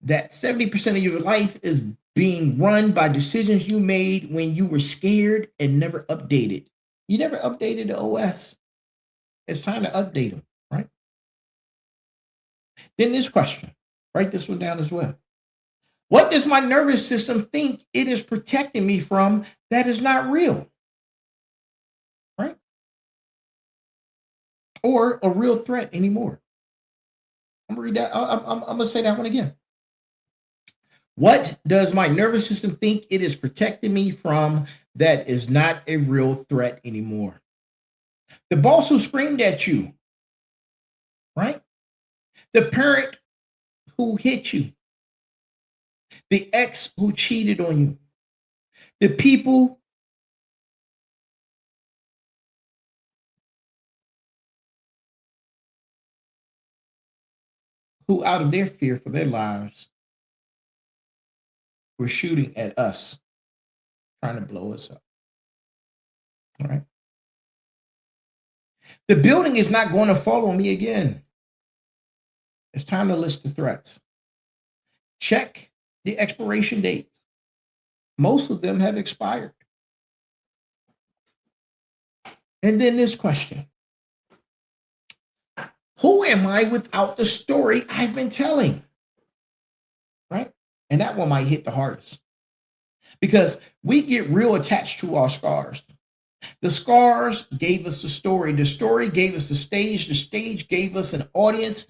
that 70% of your life is being run by decisions you made when you were scared and never updated. You never updated the OS. It's time to update them, right? Then this question, write this one down as well. What does my nervous system think it is protecting me from that is not real? Right? Or a real threat anymore? I'm gonna read that. I'm gonna say that one again. What does my nervous system think it is protecting me from that is not a real threat anymore? The boss who screamed at you, right? The parent who hit you, the ex who cheated on you, the people who, out of their fear for their lives, were shooting at us, trying to blow us up. All right. The building is not going to follow me again. It's time to list the threats. Check the expiration date. Most of them have expired. And then this question: who am I without the story I've been telling? Right? And that one might hit the hardest because we get real attached to our scars. The scars gave us the story. The story gave us the stage gave us an audience.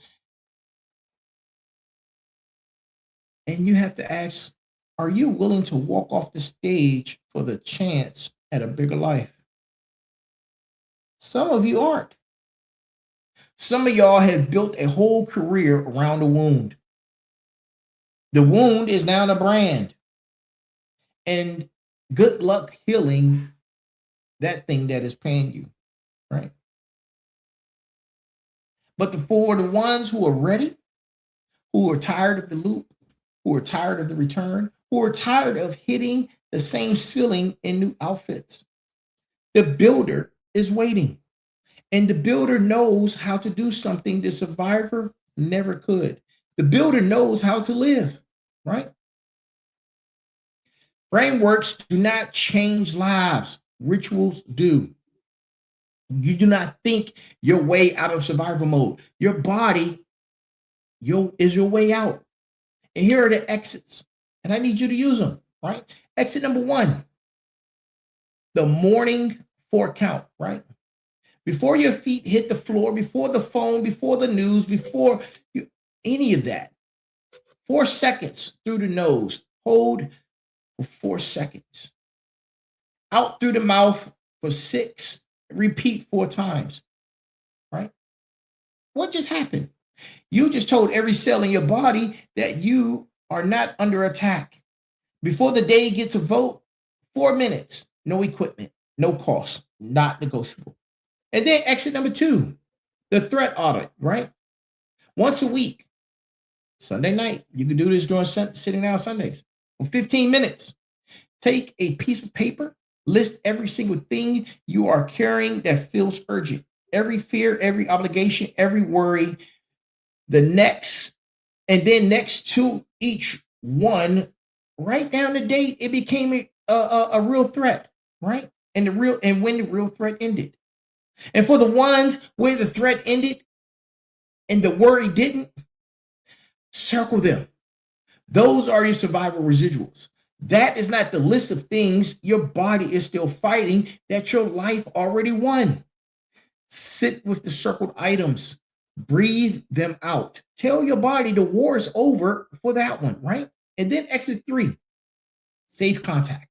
And you have to ask, are you willing to walk off the stage for the chance at a bigger life? Some of you aren't. Some of y'all have built a whole career around the wound. The wound is now the brand. And good luck healing that thing that is paying you, right? But for the ones who are ready, who are tired of the loop, who are tired of the return, who are tired of hitting the same ceiling in new outfits, the builder is waiting. And the builder knows how to do something the survivor never could. The builder knows how to live, right? Frameworks do not change lives. Rituals do. You do not think your way out of survival mode. Your body is your way out. And here are the exits. And I need you to use them, right? Exit number 1, the morning 4 count, right? Before your feet hit the floor, before the phone, before the news, before any of that. 4 seconds through the nose. Hold for 4 seconds. Out through the mouth for 6. Repeat 4 times, right? What just happened? You just told every cell in your body that you are not under attack. Before the day gets a vote, 4 minutes, no equipment, no cost, not negotiable. And then exit number 2, the threat audit, right? Once a week, Sunday night, you can do this during sitting down Sundays for 15 minutes. Take a piece of paper, list every single thing you are carrying that feels urgent. Every fear, every obligation, every worry. And then next to each one, write down the date it became a real threat, right? And when the real threat ended. And for the ones where the threat ended and the worry didn't, circle them. Those are your survival residuals. That is not the list of things your body is still fighting that your life already won. Sit with the circled items, breathe them out. Tell your body the war is over for that one, right? And then exit 3, safe contact.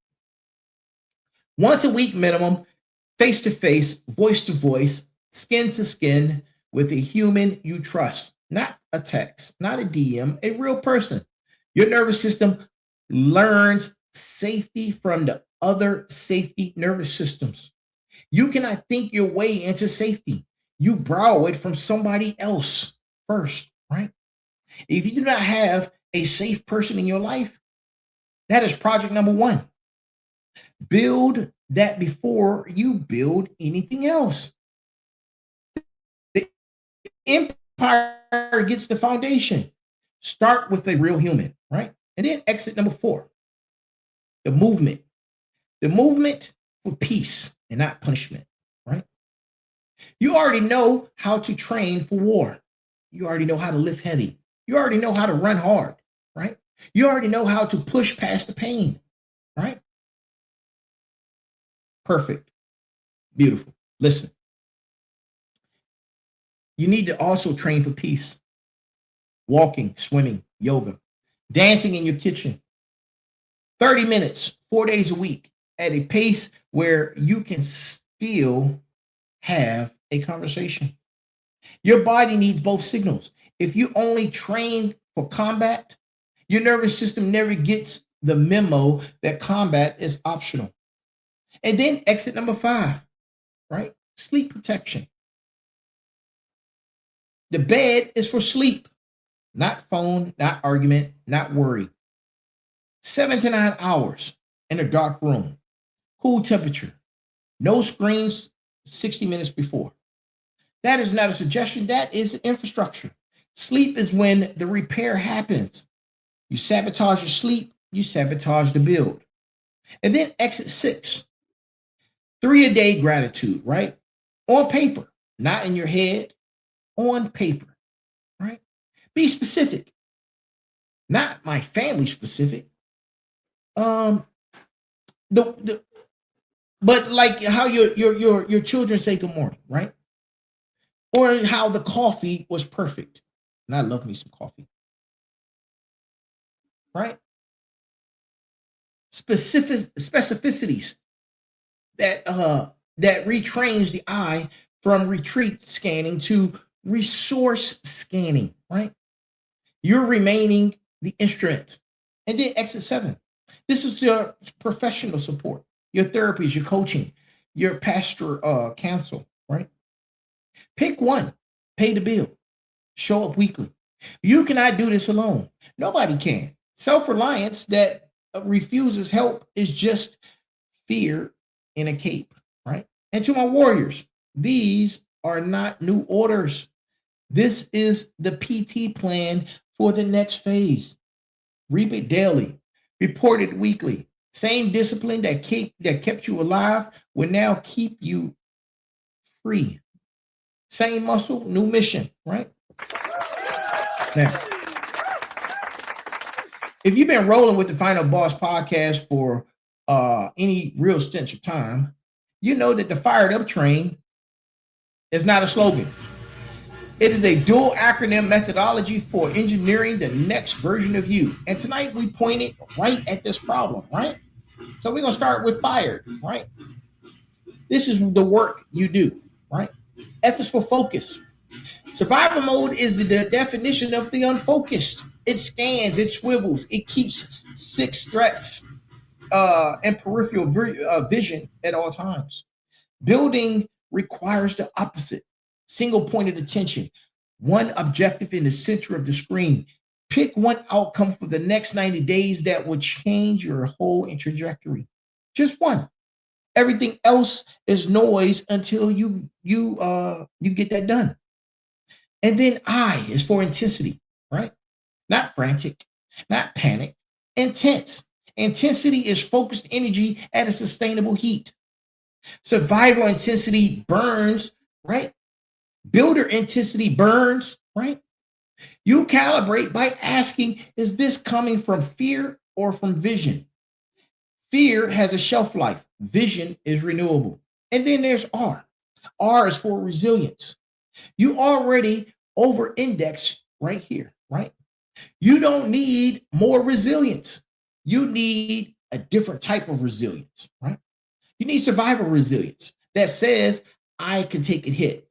Once a week minimum, face to face, voice to voice, skin to skin with a human you trust, not a text, not a DM, a real person. Your nervous system learns safety from the other safety nervous systems. You cannot think your way into safety. You borrow it from somebody else first, right? If you do not have a safe person in your life, that is project number 1. Build that before you build anything else. The empire gets the foundation. Start with a real human, right? And then exit number 4, the movement. The movement for peace and not punishment, right? You already know how to train for war. You already know how to lift heavy. You already know how to run hard, right? You already know how to push past the pain, right? Perfect. Beautiful. Listen, you need to also train for peace. Walking, swimming, yoga, dancing in your kitchen. 30 minutes, 4 days a week at a pace where you can still have a conversation. Your body needs both signals. If you only train for combat, your nervous system never gets the memo that combat is optional. And then exit number 5, right? Sleep protection. The bed is for sleep, not phone, not argument, not worry. 7 to 9 hours in a dark room, cool temperature, no screens 60 minutes before. That is not a suggestion, that is infrastructure. Sleep is when the repair happens. You sabotage your sleep, you sabotage the build. And then exit 6, 3-a-day gratitude, right? On paper, not in your head, on paper, right? Be specific, not my family specific. But like how your children say good morning, right? Or how the coffee was perfect. And I love me some coffee. Right? Specificities that retrains the eye from retreat scanning to resource scanning, right? You're remaining the instrument. And then exit 7. This is your professional support, your therapies, your coaching, your pastor counsel, right? Pick one, pay the bill, show up weekly. You cannot do this alone. Nobody can. Self-reliance that refuses help is just fear in a cape, right? And to my warriors, these are not new orders. This is the PT plan for the next phase. Reap it daily, report it weekly. Same discipline that kept you alive will now keep you free. Same muscle, new mission, right? Now, if you've been rolling with the Final Boss podcast for any real stench of time, you know that the Fired Up Train is not a slogan. It is a dual acronym methodology for engineering the next version of you. And tonight we pointed right at this problem, right? So we're going to start with fired, right? This is the work you do, right? F is for focus. Survival mode is the definition of the unfocused. It scans, it swivels, it keeps 6 threats and peripheral vision at all times. Building requires the opposite. Single pointed attention, one objective in the center of the screen. Pick one outcome for the next 90 days that will change your whole trajectory. Just one. Everything else is noise until you get that done. And then I is for intensity, right? Not frantic, not panic, intense. Intensity is focused energy at a sustainable heat. Survival intensity burns, right? Builder intensity burns, right? You calibrate by asking, is this coming from fear or from vision? Fear has a shelf life. Vision is renewable. And then there's R. R is for resilience. You already over index right here, right? You don't need more resilience. You need a different type of resilience, right? You need survival resilience that says, I can take a hit.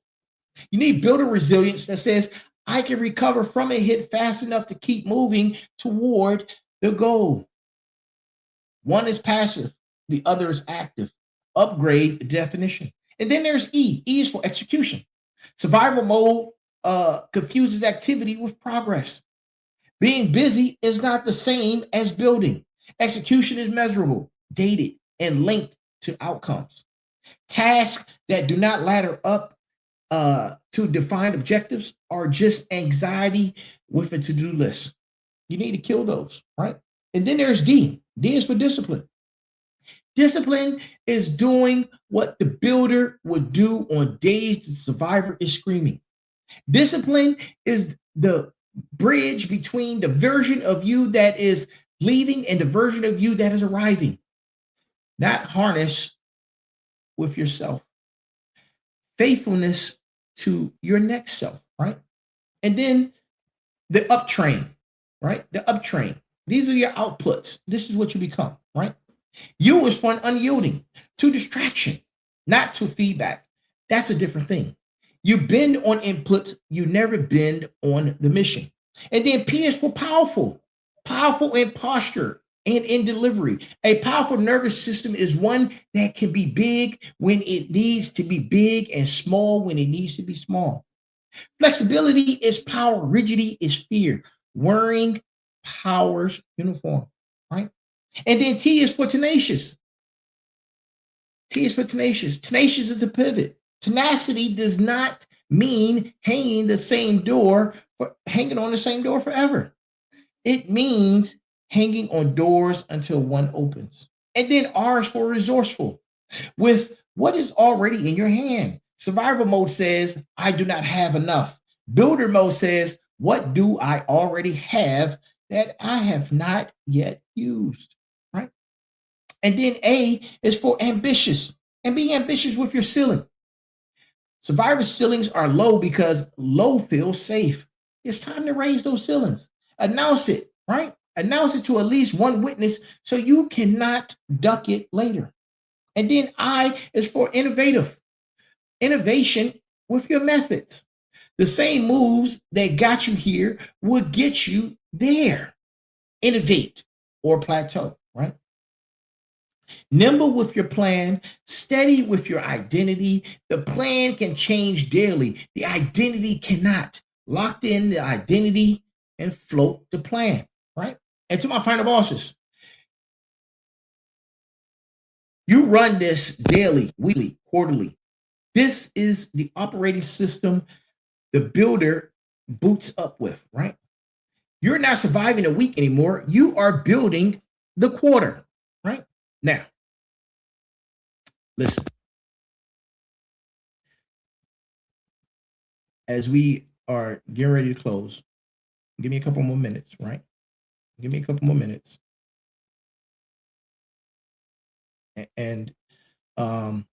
You need builder resilience that says, I can recover from a hit fast enough to keep moving toward the goal. One is passive, the other is active. Upgrade the definition. And then there's E. E is for execution. Survival mode confuses activity with progress. Being busy is not the same as building. Execution is measurable, dated, and linked to outcomes. Tasks that do not ladder up to defined objectives are just anxiety with a to-do list. You need to kill those, right? And then there's D. D is for discipline. Discipline is doing what the builder would do on days the survivor is screaming. Discipline is the bridge between the version of you that is leaving and the version of you that is arriving. Not harness with yourself. Faithfulness to your next self, right? And then the uptrain, right? The uptrain. These are your outputs. This is what you become, right? U is for unyielding, to distraction, not to feedback. That's a different thing. You bend on inputs, you never bend on the mission. And then P is for powerful, powerful in posture and in delivery. A powerful nervous system is one that can be big when it needs to be big and small when it needs to be small. Flexibility is power, rigidity is fear. Wearing power's uniform, right? And then T is for tenacious. T is for tenacious. Tenacious is the pivot. Tenacity does not mean hanging on the same door forever. It means hanging on doors until one opens. And then R is for resourceful. With what is already in your hand. Survival mode says, I do not have enough. Builder mode says, what do I already have that I have not yet used, right? And then A is for ambitious, and be ambitious with your ceiling. Survivor ceilings are low because low feels safe. It's time to raise those ceilings. Announce it, right? Announce it to at least one witness so you cannot duck it later. And then I is for innovative. Innovation with your methods. The same moves that got you here will get you there. Innovate or plateau, right? Nimble with your plan, steady with your identity. The plan can change daily. The identity cannot. Locked in the identity and float the plan, right? And to my final bosses, you run this daily, weekly, quarterly. This is the operating system the builder boots up with, right? You're not surviving a week anymore. You are building the quarter, right? Now, listen. As we are getting ready to close, give me a couple more minutes, right? Give me a couple more minutes. And I'm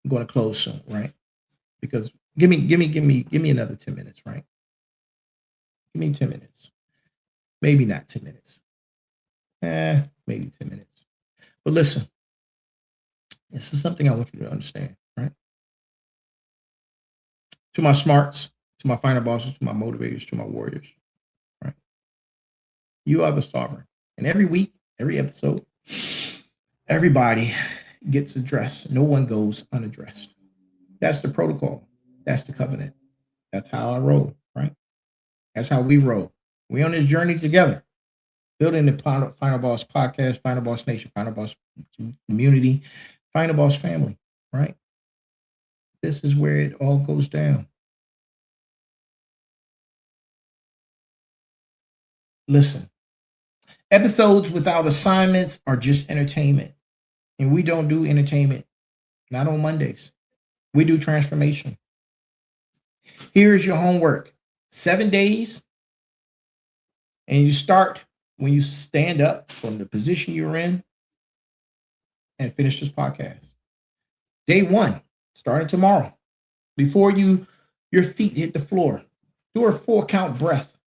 going to close soon, right? Because give me another 10 minutes, right? Give me 10 minutes. Maybe not 10 minutes. Maybe 10 minutes. But listen, this is something I want you to understand, right? To my smarts, to my final bosses, to my motivators, to my warriors, right? You are the sovereign. And every week, every episode, everybody gets addressed. No one goes unaddressed. That's the protocol. That's the covenant. That's how I roll, right? That's how we roll. We're on this journey together, building the Final Boss podcast, Final Boss Nation, Final Boss community, Final Boss family, right? This is where it all goes down. Listen, episodes without assignments are just entertainment. And we don't do entertainment, not on Mondays. We do transformation. Here's your homework. 7 days, And you start when you stand up from the position you're in and finish this podcast. Day 1, starting tomorrow, before your feet hit the floor, do a 4-count breath.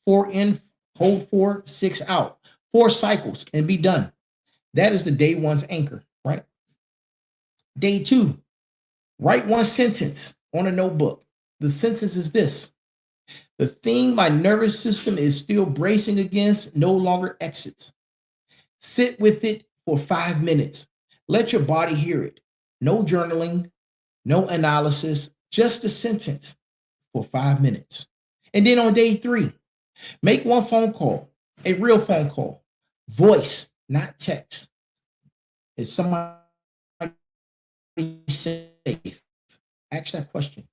4 in, hold 4, 6 out. 4 cycles and be done. That is the day 1's anchor, right? Day 2, write 1 sentence on a notebook. The sentence is this: the thing my nervous system is still bracing against no longer exits. Sit with it for 5 minutes. Let your body hear it. No journaling, no analysis, just a sentence for 5 minutes. And then on day 3, make 1 phone call, a real phone call, voice, not text. Is somebody safe? Ask that question.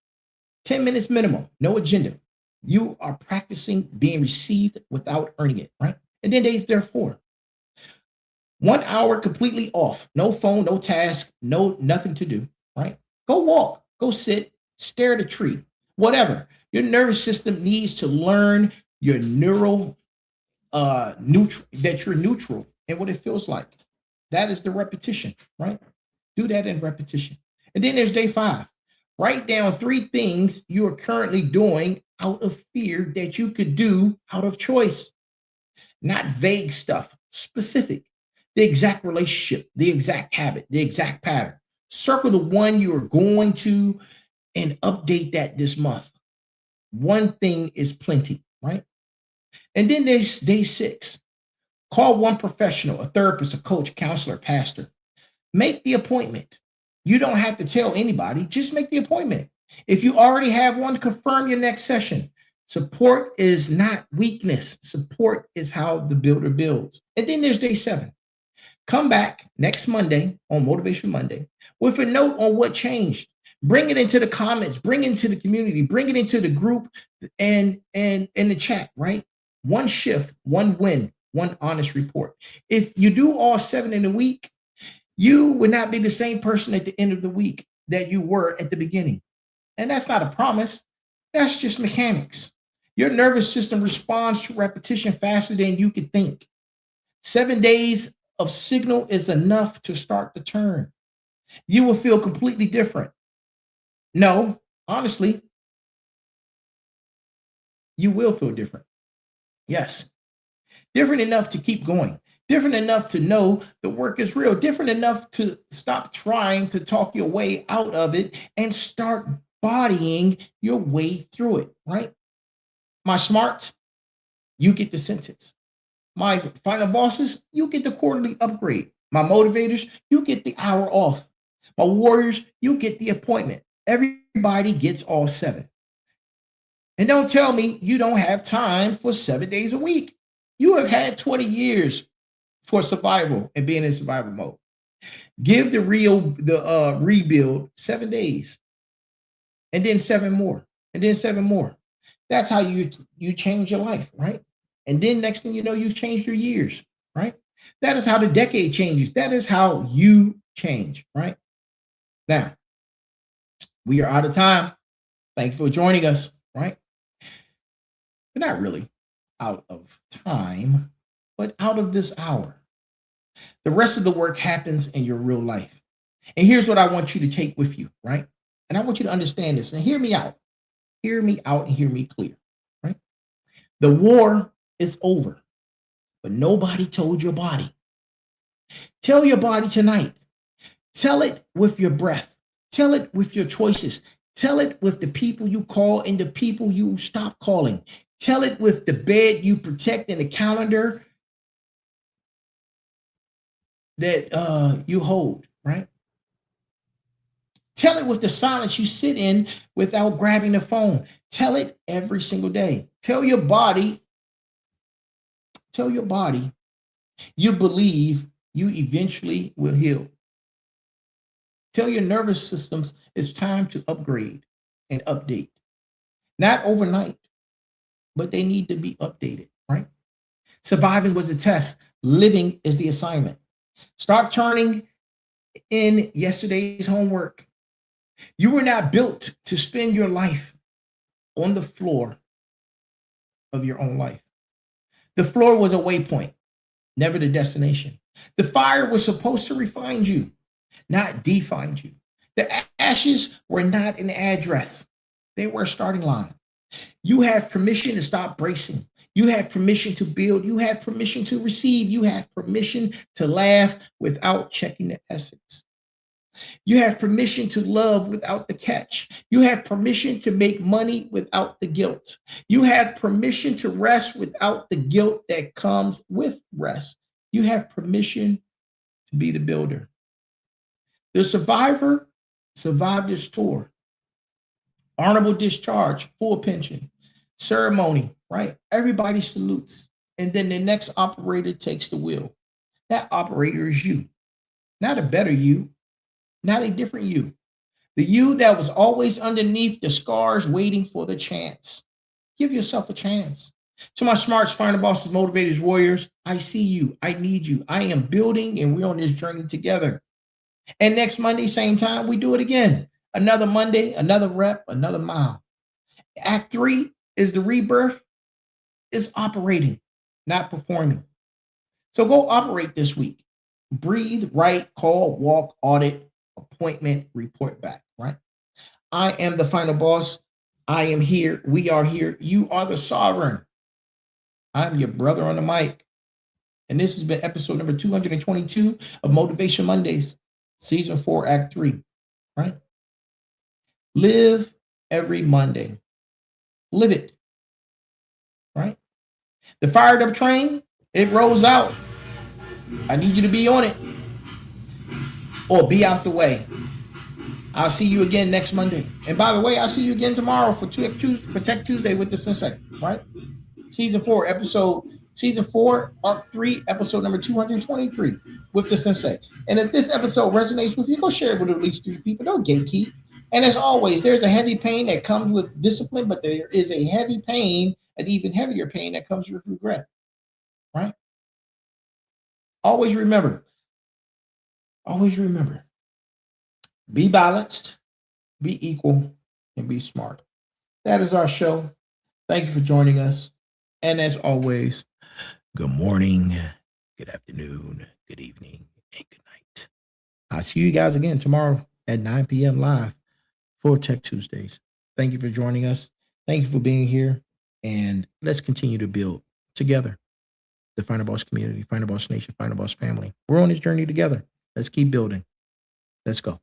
10 minutes minimum, no agenda. You are practicing being received without earning it, right? And then days therefore. 1 hour completely off. No phone, no task, nothing to do, right? Go walk, go sit, stare at a tree, whatever. Your nervous system needs to learn your neural that you're neutral and what it feels like. That is the repetition, right? Do that in repetition. And then there's day 5. Write down 3 things you are currently doing out of fear that you could do out of choice. Not vague stuff, specific. The exact relationship, the exact habit, the exact pattern. Circle the one you are going to and update that this month. 1 thing is plenty, right? And then there's day 6. Call 1 professional, a therapist, a coach, counselor, pastor. Make the appointment. You don't have to tell anybody, just make the appointment. If you already have one, confirm your next session. Support is not weakness. Support is how the builder builds. And then there's day 7. Come back next Monday on Motivation Monday with a note on what changed. Bring it into the comments, bring it into the community, bring it into the group and in the chat, right? 1 shift, 1 win, 1 honest report. If you do all 7 in a week, you would not be the same person at the end of the week that you were at the beginning. And that's not a promise. That's just mechanics. Your nervous system responds to repetition faster than you could think. 7 days of signal is enough to start the turn. You will feel completely different. No, honestly, you will feel different. Yes. Different enough to keep going. Different enough to know the work is real. Different enough to stop trying to talk your way out of it and start bodying your way through it, right? My smarts, you get the sentence. My final bosses, you get the quarterly upgrade. My motivators, you get the hour off. My warriors, you get the appointment. Everybody gets all 7. And don't tell me you don't have time for 7 days a week. You have had 20 years for survival and being in survival mode. Give the rebuild 7 days, and then 7 more, and then 7 more. That's how you change your life, right? And then next thing you know, you've changed your years, right? That is how the decade changes. That is how you change, right? Now, we are out of time. Thank you for joining us, right? We're not really out of time, but out of this hour. The rest of the work happens in your real life. And here's what I want you to take with you, right? And I want you to understand this and hear me out. Hear me out and hear me clear, right? The war is over, but nobody told your body. Tell your body tonight. Tell it with your breath. Tell it with your choices. Tell it with the people you call and the people you stop calling. Tell it with the bed you protect and the calendar that you hold, right? Tell it with the silence you sit in without grabbing the phone. Tell it every single day. Tell your body you believe you eventually will heal. Tell your nervous systems it's time to upgrade and update. Not overnight, but they need to be updated, right? Surviving was the test. Living is the assignment. Stop turning in yesterday's homework. You were not built to spend your life on the floor of your own life. The floor was a waypoint, never the destination. The fire was supposed to refine you, not define you. The ashes were not an address. They were a starting line. You have permission to stop bracing. You have permission to build. You have permission to receive. You have permission to laugh without checking the essence. You have permission to love without the catch. You have permission to make money without the guilt. You have permission to rest without the guilt that comes with rest. You have permission to be the builder. The survivor survived this tour. Honorable discharge, full pension, ceremony, right? Everybody salutes. And then the next operator takes the wheel. That operator is you, not a better you, not a different you. The you that was always underneath the scars waiting for the chance. Give yourself a chance. To my smarts, final bosses, motivators, warriors, I see you. I need you. I am building and we're on this journey together. And next Monday, same time, we do it again. Another Monday, another rep, another mile. Act 3 is the rebirth. Is operating, not performing. So go operate this week. Breathe, write, call, walk, audit, appointment, report back, right? I am the final boss. I am here. We are here. You are the sovereign. I'm your brother on the mic. And this has been episode number 222 of Motivation Mondays, season 4, act 3, right? Live every Monday. Live it, right? The fired up train, it rolls out. I need you to be on it or be out the way. I'll see you again next Monday. And by the way, I'll see you again tomorrow for Tech Tuesday with the Sensei, right? Season 4, Arc 3, episode number 223 with the Sensei. And if this episode resonates with you, go share it with at least 3 people. Don't gatekeep. And as always, there's a heavy pain that comes with discipline, but there is a heavy pain, an even heavier pain that comes with regret, right? Always remember, be balanced, be equal, and be smart. That is our show. Thank you for joining us. And as always, good morning, good afternoon, good evening, and good night. I'll see you guys again tomorrow at 9 p.m. live for Tech Tuesdays. Thank you for joining us. Thank you for being here. And let's continue to build together the Final Boss community, Final Boss Nation, Final Boss family. We're on this journey together. Let's keep building. Let's go.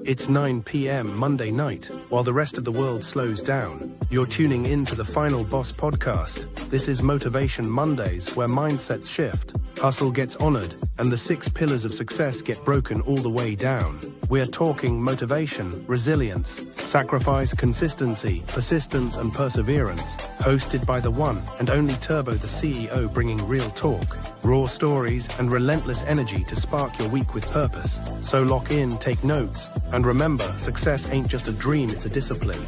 It's 9 p.m. Monday night. While the rest of the world slows down, you're tuning in to the Final Boss podcast. This is Motivation Mondays, where mindsets shift, hustle gets honored, and the 6 pillars of success get broken all the way down. We're talking motivation, resilience, sacrifice, consistency, persistence, and perseverance. Hosted by the one and only Turbotheceo, bringing real talk, raw stories, and relentless energy to spark your week with purpose. So lock in, take notes, and remember, success ain't just a dream, it's a discipline.